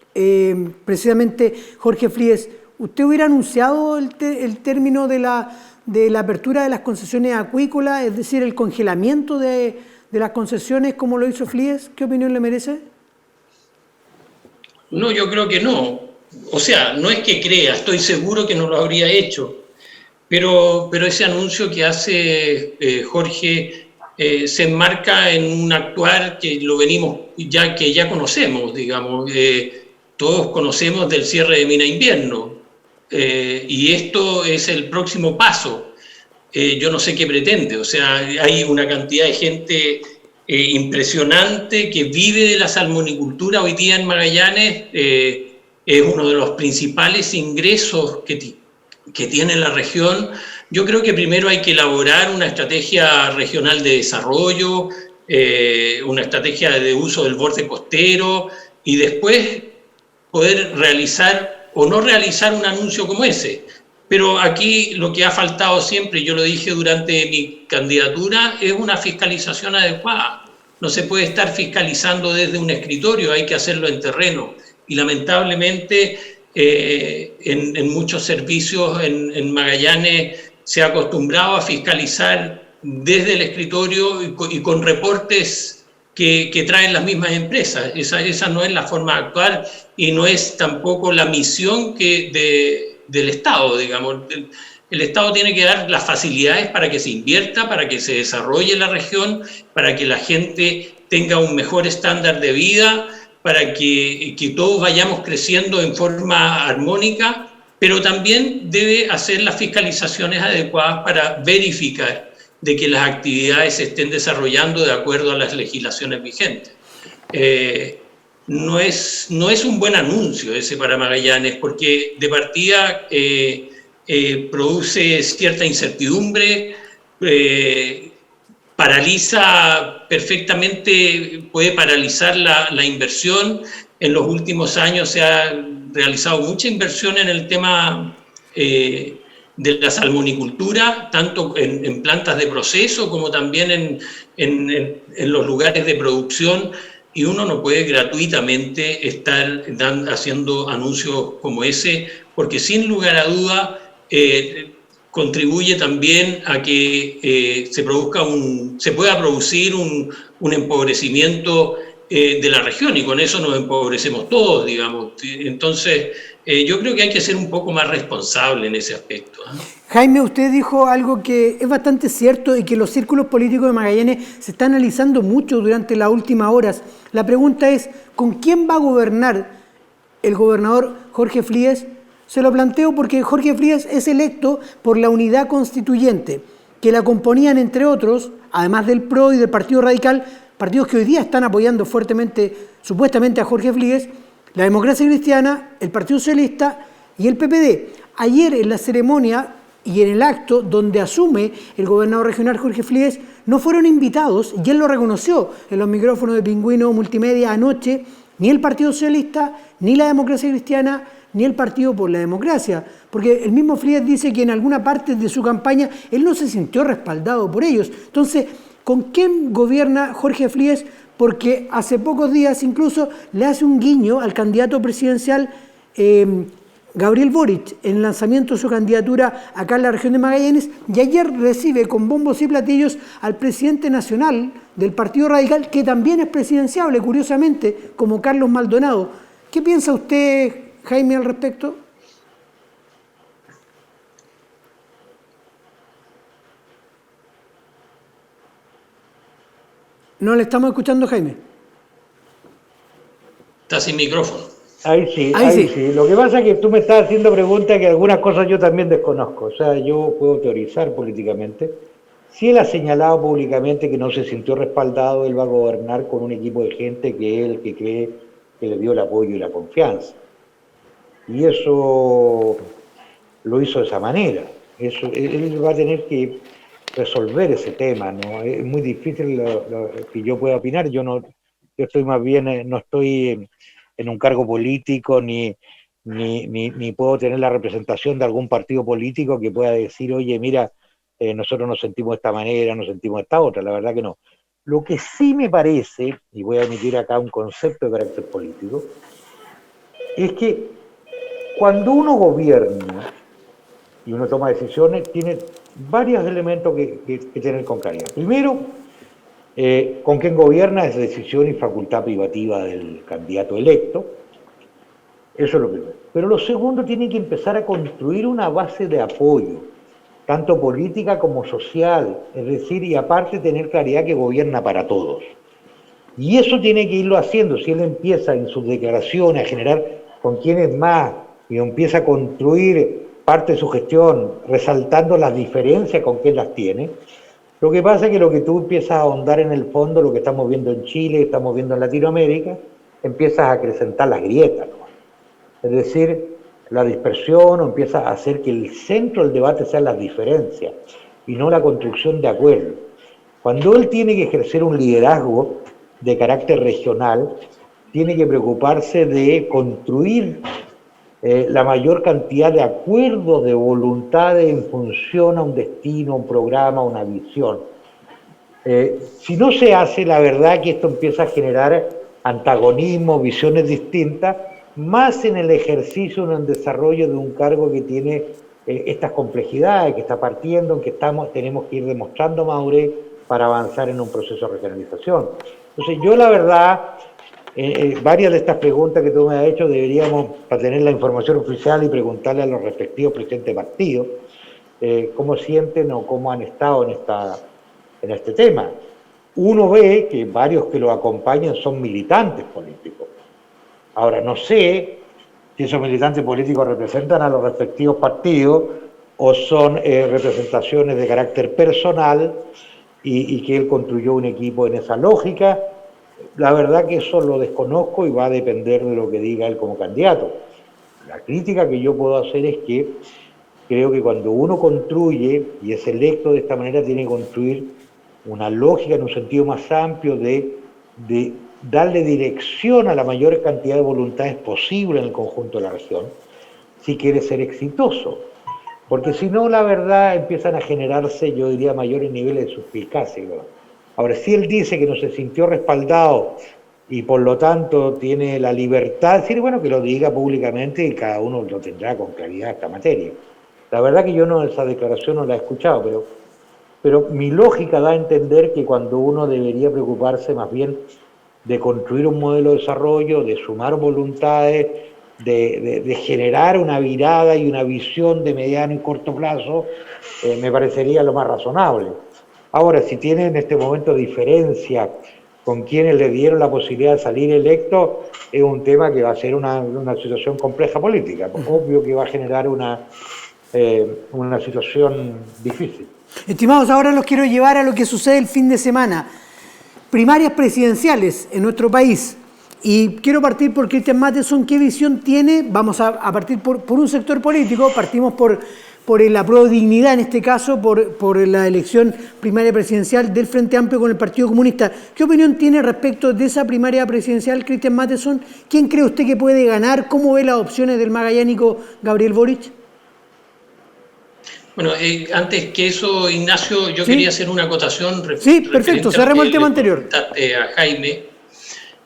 precisamente Jorge Fríes. ¿Usted hubiera anunciado el término de la apertura de las concesiones acuícolas, es decir, el congelamiento de las concesiones como lo hizo Fríes? ¿Qué opinión le merece? No, yo creo que no. O sea, no es que crea, estoy seguro que no lo habría hecho, pero ese anuncio que hace Jorge se enmarca en un actuar que lo venimos, que ya conocemos, digamos. Todos conocemos del cierre de Mina Invierno, y esto es el próximo paso. Yo no sé qué pretende, o sea, hay una cantidad de gente impresionante que vive de la salmonicultura hoy día en Magallanes. Es uno de los principales ingresos que tiene la región. Yo creo que primero hay que elaborar una estrategia regional de desarrollo, una estrategia de uso del borde costero, y después poder realizar o no realizar un anuncio como ese. Pero aquí lo que ha faltado siempre, yo lo dije durante mi candidatura, es una fiscalización adecuada. No se puede estar fiscalizando desde un escritorio, hay que hacerlo en terreno. Y lamentablemente en muchos servicios en Magallanes se ha acostumbrado a fiscalizar desde el escritorio y con reportes que traen las mismas empresas. Esa no es la forma de actuar y no es tampoco la misión del Estado, digamos. El Estado tiene que dar las facilidades para que se invierta, para que se desarrolle la región, para que la gente tenga un mejor estándar de vida, para que todos vayamos creciendo en forma armónica, pero también debe hacer las fiscalizaciones adecuadas para verificar de que las actividades se estén desarrollando de acuerdo a las legislaciones vigentes. No es un buen anuncio ese para Magallanes, porque de partida produce cierta incertidumbre, paraliza perfectamente, puede paralizar la inversión. En los últimos años se ha realizado mucha inversión en el tema de la salmonicultura, tanto en plantas de proceso como también en los lugares de producción, y uno no puede gratuitamente estar haciendo anuncios como ese, porque sin lugar a duda contribuye también a que se pueda producir un empobrecimiento de la región, y con eso nos empobrecemos todos, digamos. Entonces, yo creo que hay que ser un poco más responsable en ese aspecto. Jaime, usted dijo algo que es bastante cierto y que los círculos políticos de Magallanes se están analizando mucho durante las últimas horas. La pregunta es, ¿con quién va a gobernar el gobernador Jorge Fríes? Se lo planteo porque Jorge Fríes es electo por la unidad constituyente, que la componían, entre otros, además del PRO y del Partido Radical, partidos que hoy día están apoyando fuertemente, supuestamente, a Jorge Fríes, la Democracia Cristiana, el Partido Socialista y el PPD. Ayer, en la ceremonia y en el acto donde asume el gobernador regional Jorge Fríes, no fueron invitados, y él lo reconoció en los micrófonos de Pingüino Multimedia anoche, ni el Partido Socialista, ni la Democracia Cristiana, ni el Partido por la Democracia, porque el mismo Fríes dice que en alguna parte de su campaña él no se sintió respaldado por ellos. Entonces, ¿con quién gobierna Jorge Fríes? Porque hace pocos días incluso le hace un guiño al candidato presidencial Gabriel Boric en el lanzamiento de su candidatura acá en la región de Magallanes, y ayer recibe con bombos y platillos al presidente nacional del Partido Radical, que también es presidenciable, curiosamente, como Carlos Maldonado. ¿Qué piensa usted, Jaime, al respecto? No le estamos escuchando, Jaime. Está sin micrófono. Ahí sí. Lo que pasa es que tú me estás haciendo preguntas que algunas cosas yo también desconozco. O sea, yo puedo teorizar políticamente. Si él ha señalado públicamente que no se sintió respaldado, él va a gobernar con un equipo de gente que él que cree que le dio el apoyo y la confianza. Y eso lo hizo de esa manera. Eso, él va a tener que resolver ese tema, ¿no? Es muy difícil lo que yo pueda opinar. Yo estoy más bien, no estoy en un cargo político ni puedo tener la representación de algún partido político que pueda decir, oye, mira, nosotros nos sentimos de esta manera, nos sentimos de esta otra. La verdad que no. Lo que sí me parece, y voy a emitir acá un concepto de carácter político, es que cuando uno gobierna y uno toma decisiones, tiene varios elementos que tener con claridad. Primero, con quién gobierna es decisión y facultad privativa del candidato electo. Eso es lo primero. Pero lo segundo, tiene que empezar a construir una base de apoyo, tanto política como social, es decir, y aparte tener claridad que gobierna para todos. Y eso tiene que irlo haciendo. Si él empieza en sus declaraciones a generar con quién es más y empieza a construir parte de su gestión resaltando las diferencias con quién las tiene, lo que pasa es que lo que tú empiezas a ahondar en el fondo, lo que estamos viendo en Chile, estamos viendo en Latinoamérica, empiezas a acrecentar las grietas, ¿no? Es decir, la dispersión, o empieza a hacer que el centro del debate sean las diferencias y no la construcción de acuerdos. Cuando él tiene que ejercer un liderazgo de carácter regional, tiene que preocuparse de construir la mayor cantidad de acuerdos, de voluntades en función a un destino, un programa, una visión. Si no se hace, la verdad que esto empieza a generar antagonismo, visiones distintas, más en el ejercicio, en el desarrollo de un cargo que tiene estas complejidades, que está partiendo, en que tenemos que ir demostrando madurez para avanzar en un proceso de regionalización. Entonces yo la verdad, varias de estas preguntas que tú me has hecho deberíamos, para tener la información oficial y preguntarle a los respectivos presidentes de partidos, cómo sienten o cómo han estado en este tema. Uno ve que varios que lo acompañan son militantes políticos. Ahora, no sé si esos militantes políticos representan a los respectivos partidos o son representaciones de carácter personal y que él construyó un equipo en esa lógica. La verdad que eso lo desconozco y va a depender de lo que diga él como candidato. La crítica que yo puedo hacer es que creo que cuando uno construye y es electo de esta manera, tiene que construir una lógica en un sentido más amplio de darle dirección a la mayor cantidad de voluntades posible en el conjunto de la región, si quiere ser exitoso. Porque si no, la verdad, empiezan a generarse, yo diría, mayores niveles de suspicacia. Ahora, si él dice que no se sintió respaldado y por lo tanto tiene la libertad de decir, bueno, que lo diga públicamente y cada uno lo tendrá con claridad esta materia. La verdad que yo esa declaración no la he escuchado, pero mi lógica da a entender que cuando uno debería preocuparse más bien de construir un modelo de desarrollo, de sumar voluntades, de generar una mirada y una visión de mediano y corto plazo, me parecería lo más razonable. Ahora, si tiene en este momento diferencia con quienes le dieron la posibilidad de salir electo, es un tema que va a ser una situación compleja política, pues obvio que va a generar una situación difícil. Estimados, ahora los quiero llevar a lo que sucede el fin de semana. Primarias presidenciales en nuestro país. Y quiero partir por Cristian Matheson. ¿Qué visión tiene? Vamos a partir por un sector político. Partimos por el apruebo dignidad, en este caso, por la elección primaria presidencial del Frente Amplio con el Partido Comunista. ¿Qué opinión tiene respecto de esa primaria presidencial, Cristian Matheson? ¿Quién cree usted que puede ganar? ¿Cómo ve las opciones del magallánico Gabriel Boric? Bueno, antes que eso, Ignacio, yo quería hacer una acotación. Sí, perfecto, cerremos el tema anterior. A Jaime.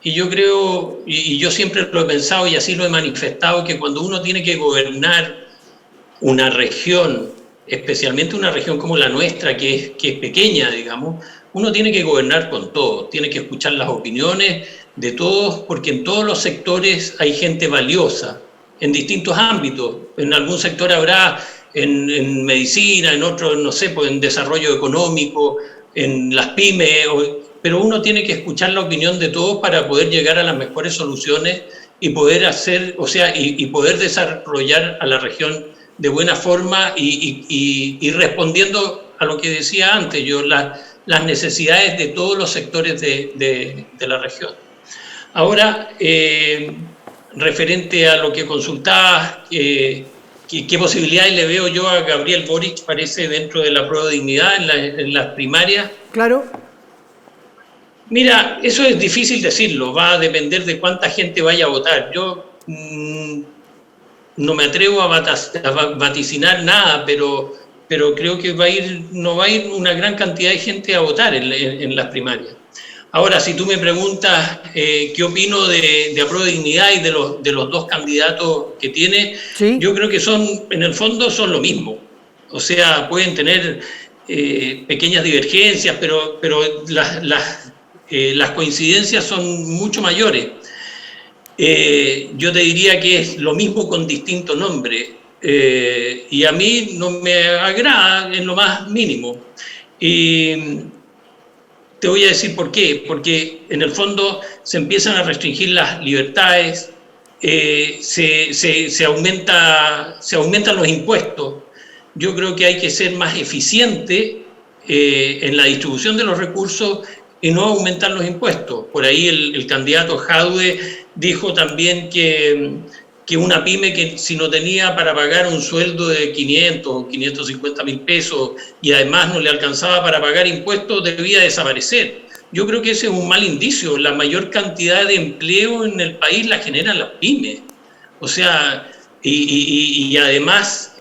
Y yo creo, y yo siempre lo he pensado y así lo he manifestado, que cuando uno tiene que gobernar una región, especialmente una región como la nuestra, que es pequeña, digamos, uno tiene que gobernar con todos, tiene que escuchar las opiniones de todos, porque en todos los sectores hay gente valiosa, en distintos ámbitos. En algún sector habrá en medicina, en otro, no sé, pues en desarrollo económico, en las pymes, pero uno tiene que escuchar la opinión de todos para poder llegar a las mejores soluciones y poder hacer, y poder desarrollar a la región de buena forma y respondiendo a lo que decía antes yo, las necesidades de todos los sectores de la región. Ahora, referente a lo que consultabas, ¿qué posibilidades le veo yo a Gabriel Boric, parece, dentro de la prueba de dignidad en las primarias? Claro. Mira, eso es difícil decirlo, va a depender de cuánta gente vaya a votar. Yo no me atrevo a vaticinar nada, pero creo que no va a ir una gran cantidad de gente a votar en las primarias. Ahora, si tú me preguntas qué opino de Apruebo Dignidad y de los dos candidatos que tiene, ¿sí? Yo creo que en el fondo son lo mismo. O sea, pueden tener pequeñas divergencias, pero las coincidencias son mucho mayores. Yo te diría que es lo mismo con distinto nombre, y a mí no me agrada en lo más mínimo. Y te voy a decir por qué, porque en el fondo se empiezan a restringir las libertades, se aumentan los impuestos. Yo creo que hay que ser más eficiente en la distribución de los recursos y no aumentar los impuestos. Por ahí el candidato Jadwe dijo también que una pyme que si no tenía para pagar un sueldo de 500 o 550 mil pesos y además no le alcanzaba para pagar impuestos, debía desaparecer. Yo creo que ese es un mal indicio. La mayor cantidad de empleo en el país la generan las pymes. O sea, y además,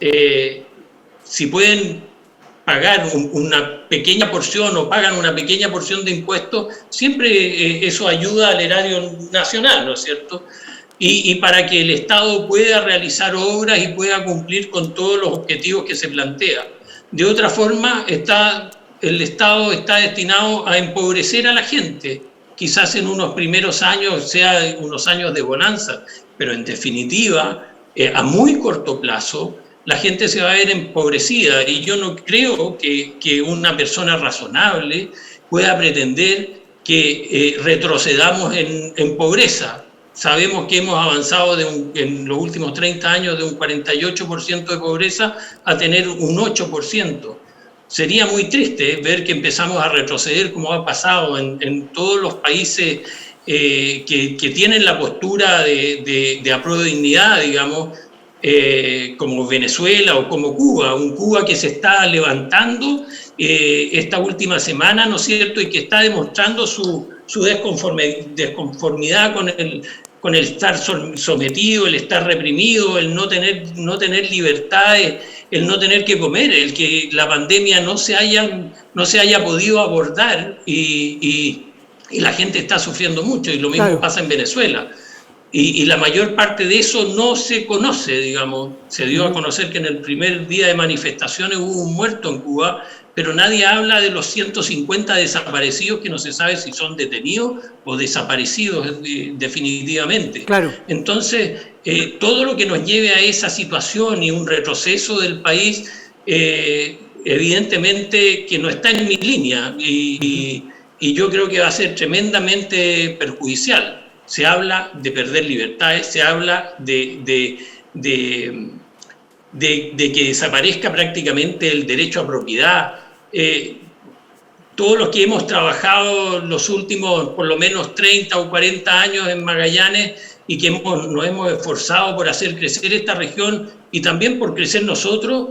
si pueden pagar una pequeña porción o pagan una pequeña porción de impuestos, siempre eso ayuda al erario nacional, ¿no es cierto? Y para que el Estado pueda realizar obras y pueda cumplir con todos los objetivos que se plantea. De otra forma, el Estado está destinado a empobrecer a la gente. Quizás en unos primeros años sea unos años de bonanza, pero en definitiva, a muy corto plazo, la gente se va a ver empobrecida. Y yo no creo que una persona razonable pueda pretender que retrocedamos en pobreza. Sabemos que hemos avanzado en los últimos 30 años de un 48% de pobreza a tener un 8%. Sería muy triste ver que empezamos a retroceder como ha pasado en todos los países que tienen la postura de apruebo de dignidad, digamos, como Venezuela o como Cuba. Un Cuba que se está levantando esta última semana, ¿no es cierto?, y que está demostrando su desconformidad con el estar sometido, el estar reprimido, el no tener libertades, el no tener que comer, el que la pandemia no se haya podido abordar y la gente está sufriendo mucho, y lo mismo claro. Pasa en Venezuela. Y la mayor parte de eso no se conoce, digamos. Se dio a conocer que en el primer día de manifestaciones hubo un muerto en Cuba, pero nadie habla de los 150 desaparecidos que no se sabe si son detenidos o desaparecidos definitivamente. Claro. Entonces, todo lo que nos lleve a esa situación y un retroceso del país, evidentemente que no está en mi línea y yo creo que va a ser tremendamente perjudicial. Se habla de perder libertades, se habla de que desaparezca prácticamente el derecho a propiedad. Todos los que hemos trabajado los últimos por lo menos 30 o 40 años en Magallanes y que nos hemos esforzado por hacer crecer esta región y también por crecer nosotros,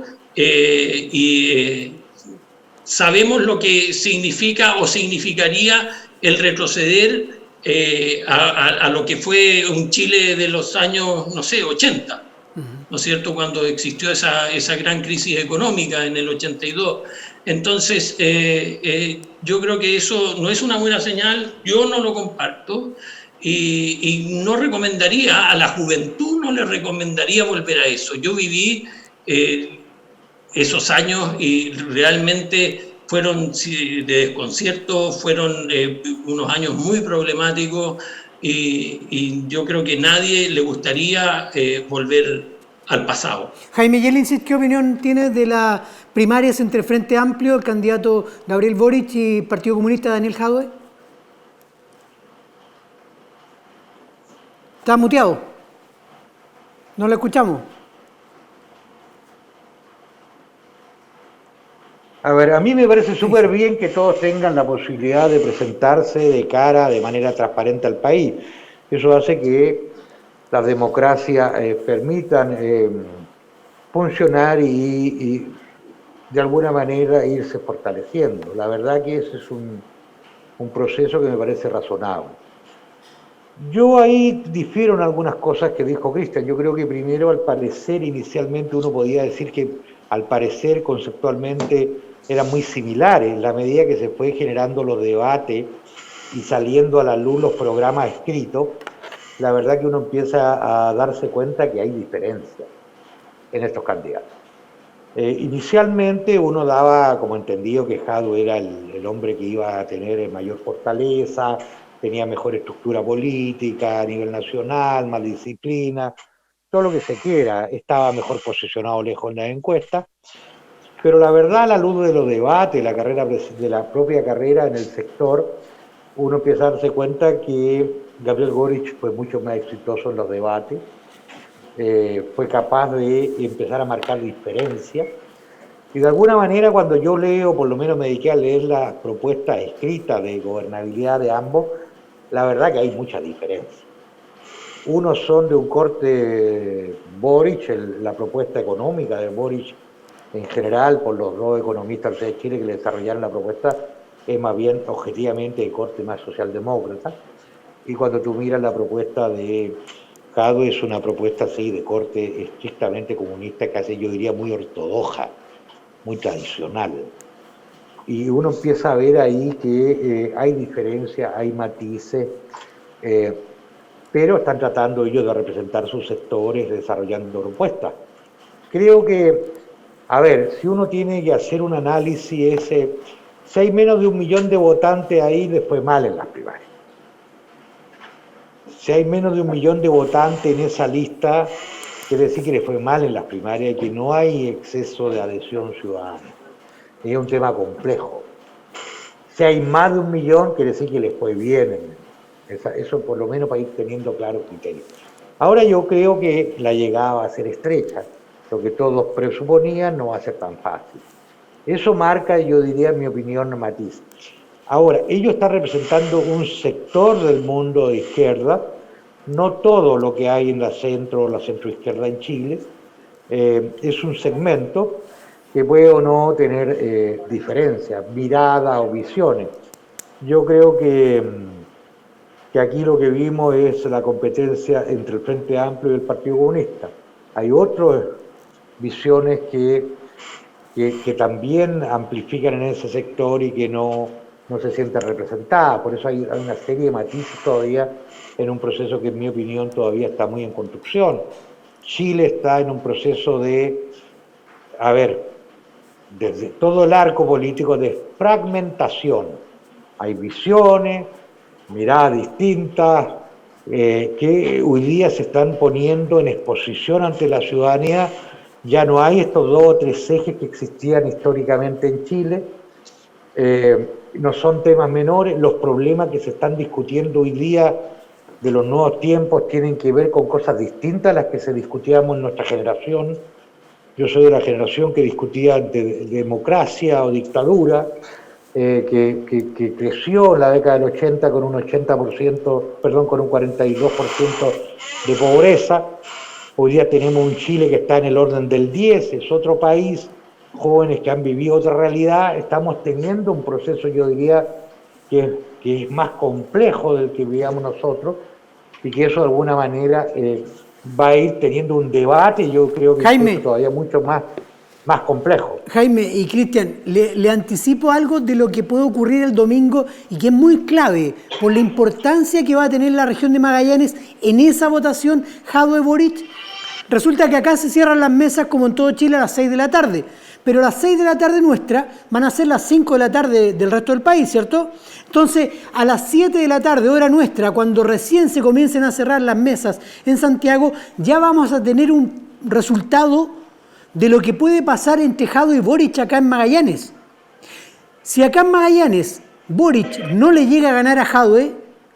sabemos lo que significa o significaría el retroceder a lo que fue un Chile de los años, no sé, 80, ¿no es cierto?, cuando existió esa gran crisis económica en el 82. Entonces, yo creo que eso no es una buena señal, yo no lo comparto y no recomendaría, a la juventud no le recomendaría volver a eso. Yo viví esos años y realmente fueron de desconcierto, fueron unos años muy problemáticos y yo creo que a nadie le gustaría volver al pasado. Jaime Yelinsit, ¿qué opinión tiene de las primarias entre Frente Amplio, el candidato Gabriel Boric, y Partido Comunista Daniel Jadwe? Está muteado. No lo escuchamos. A ver, a mí me parece súper bien que todos tengan la posibilidad de presentarse de cara, de manera transparente al país. Eso hace que las democracias permitan funcionar y de alguna manera irse fortaleciendo. La verdad que ese es un proceso que me parece razonable. Yo ahí difiero en algunas cosas que dijo Cristian. Yo creo que primero, al parecer, inicialmente uno podía decir que al parecer conceptualmente eran muy similares. En la medida que se fue generando los debates y saliendo a la luz los programas escritos, la verdad que uno empieza a darse cuenta que hay diferencias en estos candidatos. Inicialmente uno daba como entendido que Jadwe era el hombre que iba a tener mayor fortaleza, tenía mejor estructura política a nivel nacional, más disciplina, todo lo que se quiera, estaba mejor posicionado lejos en la encuesta, pero la verdad, a la luz de los debates, de la propia carrera en el sector, uno empieza a darse cuenta que Gabriel Boric fue mucho más exitoso en los debates, fue capaz de empezar a marcar diferencias, y de alguna manera cuando yo leo, por lo menos me dediqué a leer las propuestas escritas de gobernabilidad de ambos, la verdad que hay mucha diferencia. Unos son de un corte Boric, la propuesta económica de Boric en general, por los dos economistas de Chile que le desarrollaron la propuesta, es más bien objetivamente de corte más socialdemócrata. Y cuando tú miras la propuesta de Jadwe, es una propuesta así de corte estrictamente comunista, casi yo diría muy ortodoxa, muy tradicional. Y uno empieza a ver ahí que hay diferencias, hay matices, pero están tratando ellos de representar sus sectores desarrollando propuestas. Creo que, a ver, si uno tiene que hacer un análisis, si hay menos de 1 millón de votantes ahí, les fue mal en las primarias. Si hay menos de 1 millón de votantes en esa lista, quiere decir que les fue mal en las primarias y que no hay exceso de adhesión ciudadana. Es un tema complejo. Si hay más de 1 millón, quiere decir que les fue bien. Eso por lo menos para ir teniendo claro criterio. Ahora yo creo que la llegada va a ser estrecha. Lo que todos presuponían no va a ser tan fácil. Eso marca, yo diría, en mi opinión, matiz. Ahora, ellos están representando un sector del mundo de izquierda, no todo lo que hay en la centro o la centroizquierda en Chile, es un segmento que puede o no tener diferencias, miradas o visiones. Yo creo que aquí lo que vimos es la competencia entre el Frente Amplio y el Partido Comunista. Hay otras visiones que también amplifican en ese sector y que no se sienten representadas. Por eso hay una serie de matices todavía en un proceso que en mi opinión todavía está muy en construcción. Chile está en un proceso de, desde todo el arco político de fragmentación. Hay visiones, miradas distintas, que hoy día se están poniendo en exposición ante la ciudadanía. Ya no hay estos 2 o 3 ejes que existían históricamente en Chile. No son temas menores. Los problemas que se están discutiendo hoy día de los nuevos tiempos tienen que ver con cosas distintas a las que se discutíamos en nuestra generación. Yo soy de la generación que discutía de democracia o dictadura, que creció en la década del 80 con un 42% de pobreza. Hoy día tenemos un Chile que está en el orden del 10, es otro país, jóvenes que han vivido otra realidad. Estamos teniendo un proceso, yo diría, que es más complejo del que vivíamos nosotros y que eso de alguna manera va a ir teniendo un debate, yo creo que es todavía mucho más complejo. Jaime y Cristian, le anticipo algo de lo que puede ocurrir el domingo y que es muy clave por la importancia que va a tener la región de Magallanes en esa votación Jadwe-Boric. Resulta que acá se cierran las mesas como en todo Chile a las 6 de la tarde, pero las 6 de la tarde nuestra van a ser las 5 de la tarde del resto del país, ¿cierto? Entonces, a las 7 de la tarde, hora nuestra, cuando recién se comiencen a cerrar las mesas en Santiago, ya vamos a tener un resultado de lo que puede pasar entre Jadwe y Boric acá en Magallanes. Si acá en Magallanes Boric no le llega a ganar a Jadwe,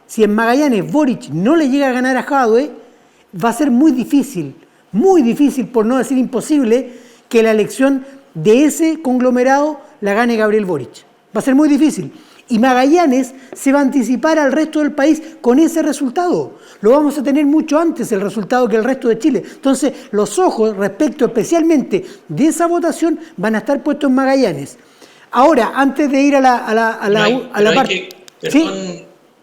si en Magallanes Boric no le llega a ganar a Jadwe, va a ser muy difícil, por no decir imposible, que la elección de ese conglomerado la gane Gabriel Boric. Va a ser muy difícil. Y Magallanes se va a anticipar al resto del país con ese resultado. Lo vamos a tener mucho antes el resultado que el resto de Chile. Entonces, los ojos respecto especialmente de esa votación van a estar puestos en Magallanes. Ahora, antes de ir a la parte...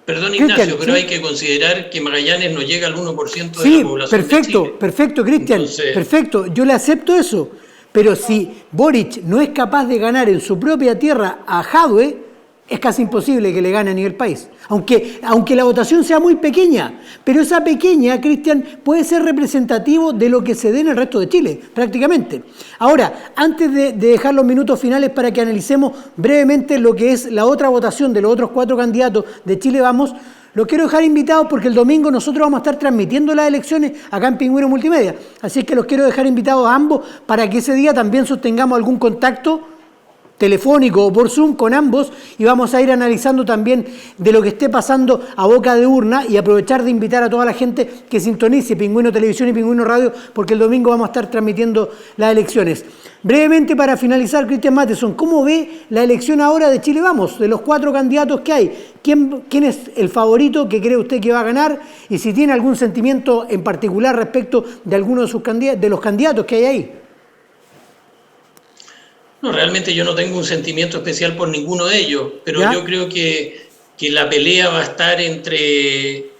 Perdón, Ignacio, pero ¿sí? hay que considerar que Magallanes no llega al 1% de la población de Chile. Perfecto, Cristian, perfecto. Yo le acepto eso. Pero si Boric no es capaz de ganar en su propia tierra a Jadwe, es casi imposible que le gane a nivel país. Aunque la votación sea muy pequeña, pero esa pequeña, Cristian, puede ser representativo de lo que se dé en el resto de Chile, prácticamente. Ahora, antes de dejar los minutos finales para que analicemos brevemente lo que es la otra votación de los otros 4 candidatos de Chile Vamos, los quiero dejar invitados porque el domingo nosotros vamos a estar transmitiendo las elecciones acá en Pingüino Multimedia. Así es que los quiero dejar invitados a ambos para que ese día también sostengamos algún contacto telefónico o por Zoom con ambos y vamos a ir analizando también de lo que esté pasando a boca de urna y aprovechar de invitar a toda la gente que sintonice Pingüino Televisión y Pingüino Radio porque el domingo vamos a estar transmitiendo las elecciones. Brevemente para finalizar, Cristian Matheson, ¿cómo ve la elección ahora de Chile Vamos? De los 4 candidatos que hay, ¿quién es el favorito que cree usted que va a ganar? Y si tiene algún sentimiento en particular respecto de alguno de los candidatos que hay ahí. No, realmente yo no tengo un sentimiento especial por ninguno de ellos, pero ¿ya? Yo creo que la pelea va a estar entre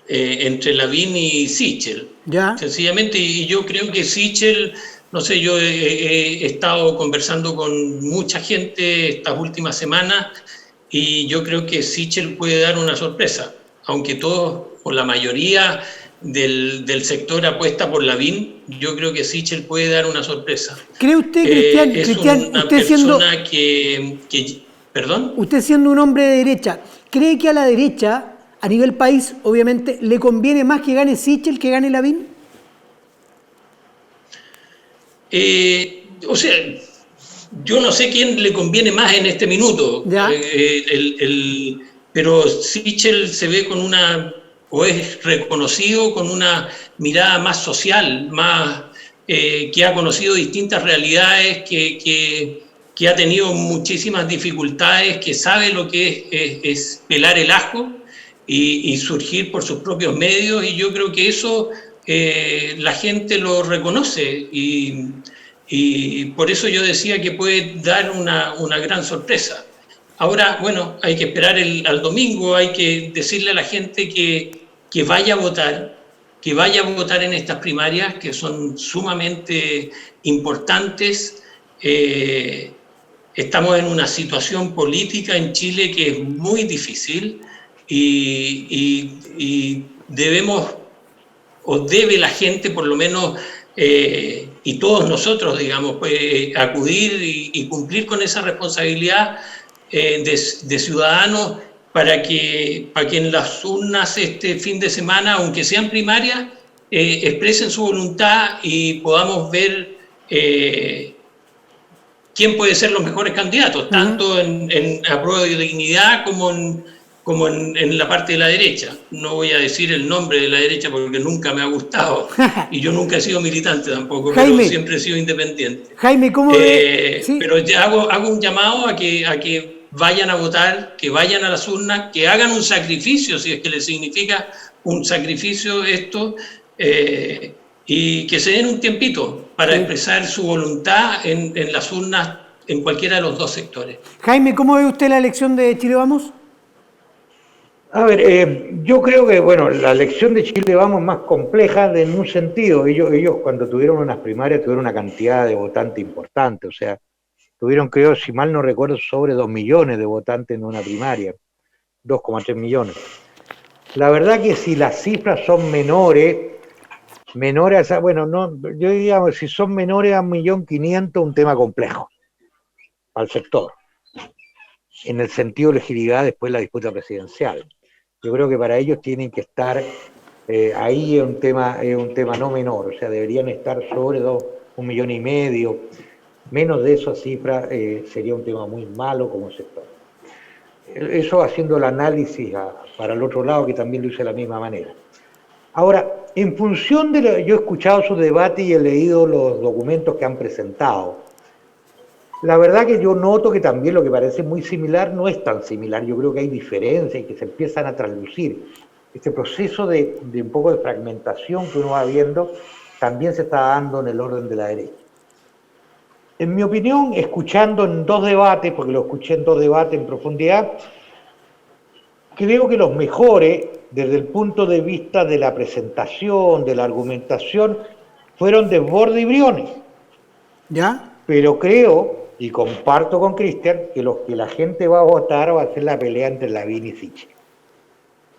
Lavín y Sichel. ¿Ya? Sencillamente, y yo creo que Sichel, no sé, yo he estado conversando con mucha gente estas últimas semanas y yo creo que Sichel puede dar una sorpresa, aunque todos o la mayoría del sector apuesta por Lavín, yo creo que Sichel puede dar una sorpresa. ¿Cree usted, Cristian, es Cristian, una usted persona ¿Perdón? Usted siendo un hombre de derecha, ¿cree que a la derecha, a nivel país, obviamente, le conviene más que gane Sichel que gane Lavín? O sea, yo no sé quién le conviene más en este minuto, pero Sichel se ve con o es reconocido con una mirada más social, más que ha conocido distintas realidades, que ha tenido muchísimas dificultades, que sabe lo que es pelar el ajo y surgir por sus propios medios, y yo creo que eso la gente lo reconoce, y por eso yo decía que puede dar una gran sorpresa. Ahora, bueno, hay que esperar al domingo, hay que decirle a la gente que vaya a votar en estas primarias, que son sumamente importantes. Estamos en una situación política en Chile que es muy difícil y debemos, o debe la gente por lo menos, y todos nosotros, digamos, acudir y cumplir con esa responsabilidad de ciudadanos para que en las urnas este fin de semana, aunque sean primarias, expresen su voluntad y podamos ver quién puede ser los mejores candidatos, tanto en Apruebo de Dignidad como en la parte de la derecha. No voy a decir el nombre de la derecha porque nunca me ha gustado y yo nunca he sido militante tampoco, Jaime, pero siempre he sido independiente. Jaime, ¿cómo ¿sí? Pero ya hago un llamado a que vayan a votar, que vayan a las urnas, que hagan un sacrificio, si es que les significa un sacrificio esto, y que se den un tiempito para expresar su voluntad en las urnas en cualquiera de los dos sectores. Jaime, ¿cómo ve usted la elección de Chile Vamos? A ver, yo creo que, bueno, la elección de Chile Vamos es más compleja en un sentido. Ellos cuando tuvieron unas primarias tuvieron una cantidad de votantes importante, o sea, tuvieron, creo, si mal no recuerdo, sobre 2 millones de votantes en una primaria, 2,3 millones. La verdad que si las cifras son menores a, bueno, no, yo diría, si son menores a 1.500.000, un tema complejo al sector, en el sentido de legitimidad después de la disputa presidencial. Yo creo que para ellos tienen que estar, ahí es un tema no menor, o sea, deberían estar sobre 1,5 millones. Menos de esa cifra sería un tema muy malo como sector. Eso haciendo el análisis para el otro lado, que también lo hice de la misma manera. Ahora, en función de yo he escuchado su debate y he leído los documentos que han presentado. La verdad que yo noto que también lo que parece muy similar no es tan similar. Yo creo que hay diferencias y que se empiezan a traslucir. Este proceso de un poco de fragmentación que uno va viendo también se está dando en el orden de la derecha. En mi opinión, escuchando en dos debates, porque lo escuché en dos debates en profundidad, creo que los mejores, desde el punto de vista de la presentación, de la argumentación, fueron Desbordes y Briones. ¿Ya? Pero creo, y comparto con Cristian, que los que la gente va a votar va a ser la pelea entre Lavín y Sichel.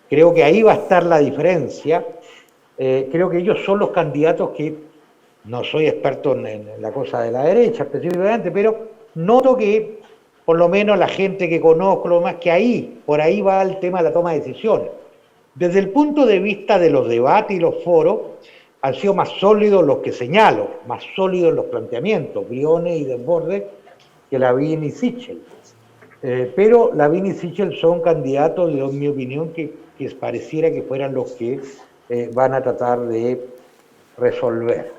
Creo que ahí va a estar la diferencia. Creo que ellos son los candidatos que, no soy experto en la cosa de la derecha específicamente, pero noto que, por lo menos la gente que conozco, lo más que ahí, por ahí va el tema de la toma de decisiones. Desde el punto de vista de los debates y los foros, han sido más sólidos los que señalo, más sólidos los planteamientos, Briones y Desbordes, que Lavín y Sichel. Pero Lavín y Sichel son candidatos, en mi opinión, que pareciera que fueran los que van a tratar de resolver.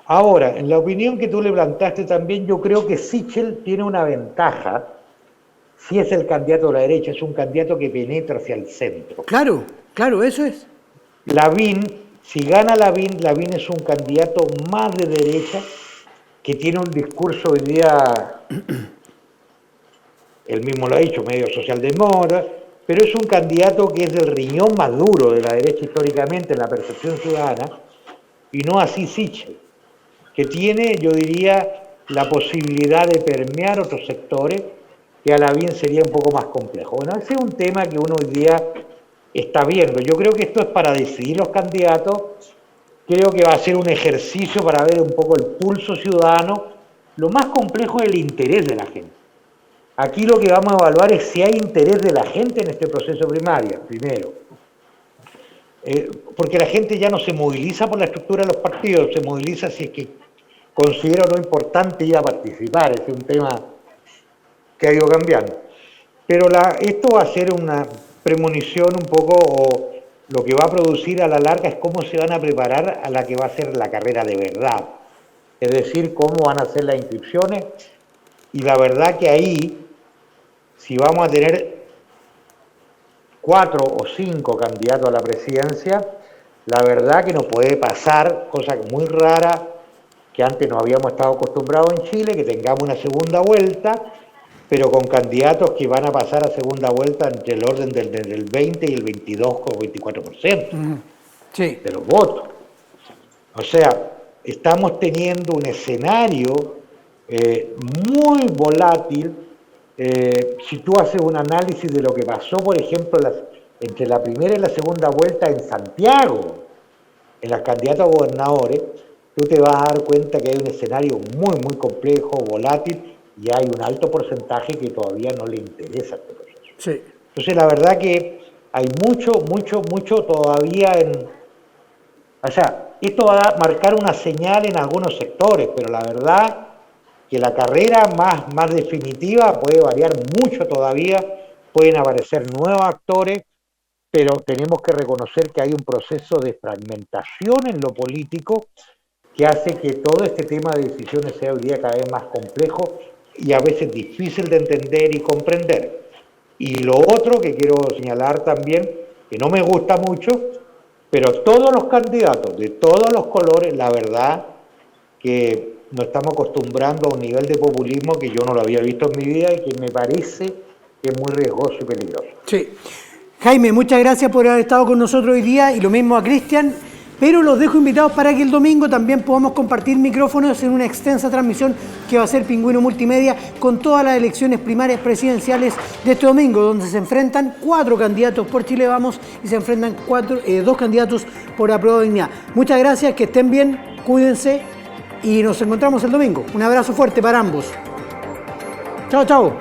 Ahora, en la opinión que tú le plantaste también, yo creo que Sichel tiene una ventaja, si es el candidato de la derecha, es un candidato que penetra hacia el centro. Claro, claro, eso es. Lavín, si gana Lavín es un candidato más de derecha, que tiene un discurso hoy día, él mismo lo ha dicho, medio socialdemócrata, pero es un candidato que es del riñón más duro de la derecha históricamente en la percepción ciudadana, y no así Sichel, que tiene, yo diría, la posibilidad de permear otros sectores, que a Lavín sería un poco más complejo. Bueno, ese es un tema que uno hoy día está viendo. Yo creo que esto es para decidir los candidatos, creo que va a ser un ejercicio para ver un poco el pulso ciudadano. Lo más complejo es el interés de la gente. Aquí lo que vamos a evaluar es si hay interés de la gente en este proceso primario, primero. Porque la gente ya no se moviliza por la estructura de los partidos, se moviliza si es que considera o no importante ir a participar. Es un tema que ha ido cambiando. Pero esto va a ser una premonición un poco, o lo que va a producir a la larga es cómo se van a preparar a la que va a ser la carrera de verdad. Es decir, cómo van a ser las inscripciones. Y la verdad que ahí, si vamos a tener 4 o 5 candidatos a la presidencia, la verdad que no puede pasar, cosa muy rara, que antes no habíamos estado acostumbrados en Chile, que tengamos una segunda vuelta, pero con candidatos que van a pasar a segunda vuelta entre el orden del 20 y el 22 o 24% Sí. de los votos. O sea, estamos teniendo un escenario muy volátil. Si tú haces un análisis de lo que pasó, por ejemplo, entre la primera y la segunda vuelta en Santiago, en las candidatas a gobernadores, tú te vas a dar cuenta que hay un escenario muy, muy complejo, volátil, y hay un alto porcentaje que todavía no le interesa este proceso. Sí. Entonces, la verdad que hay mucho todavía O sea, esto va a marcar una señal en algunos sectores, pero la verdad que la carrera más definitiva puede variar mucho todavía, pueden aparecer nuevos actores, pero tenemos que reconocer que hay un proceso de fragmentación en lo político que hace que todo este tema de decisiones sea hoy día cada vez más complejo y a veces difícil de entender y comprender. Y lo otro que quiero señalar también, que no me gusta mucho, pero todos los candidatos de todos los colores, la verdad que nos estamos acostumbrando a un nivel de populismo que yo no lo había visto en mi vida y que me parece que es muy riesgoso y peligroso. Sí. Jaime, muchas gracias por haber estado con nosotros hoy día y lo mismo a Cristian, pero los dejo invitados para que el domingo también podamos compartir micrófonos en una extensa transmisión que va a ser Pingüino Multimedia con todas las elecciones primarias presidenciales de este domingo, donde se enfrentan 4 candidatos por Chile Vamos y se enfrentan 2 candidatos por Apruebo Dignidad. Muchas gracias, que estén bien, cuídense y nos encontramos el domingo. Un abrazo fuerte para ambos. Chao, chao.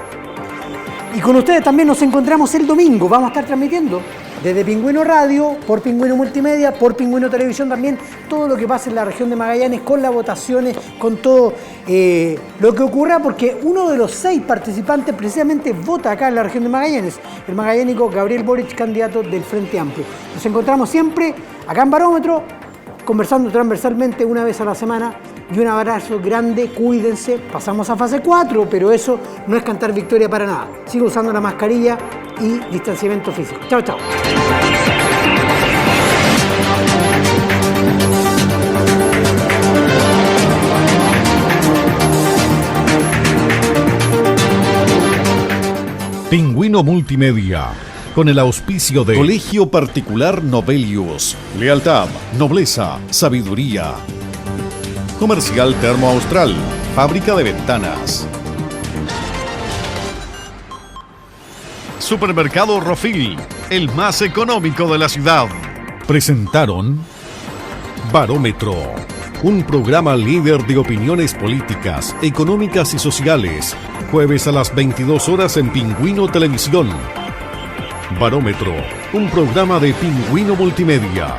Y con ustedes también nos encontramos el domingo. Vamos a estar transmitiendo desde Pingüino Radio, por Pingüino Multimedia, por Pingüino Televisión también, todo lo que pasa en la región de Magallanes, con las votaciones, con todo lo que ocurra, porque uno de los 6 participantes precisamente vota acá en la región de Magallanes, el magallánico Gabriel Boric, candidato del Frente Amplio. Nos encontramos siempre acá en Barómetro, conversando transversalmente una vez a la semana. Y un abrazo grande, cuídense, pasamos a fase 4, pero eso no es cantar victoria para nada. Sigo usando la mascarilla y distanciamiento físico. Chao, chao. Pingüino Multimedia, con el auspicio de Colegio Particular Novelius. Lealtad, nobleza, sabiduría. Comercial Termo Austral, fábrica de ventanas. Supermercado Rofil, el más económico de la ciudad. Presentaron Barómetro, un programa líder de opiniones políticas, económicas y sociales. Jueves a las 22 horas en Pingüino Televisión. Barómetro, un programa de Pingüino Multimedia.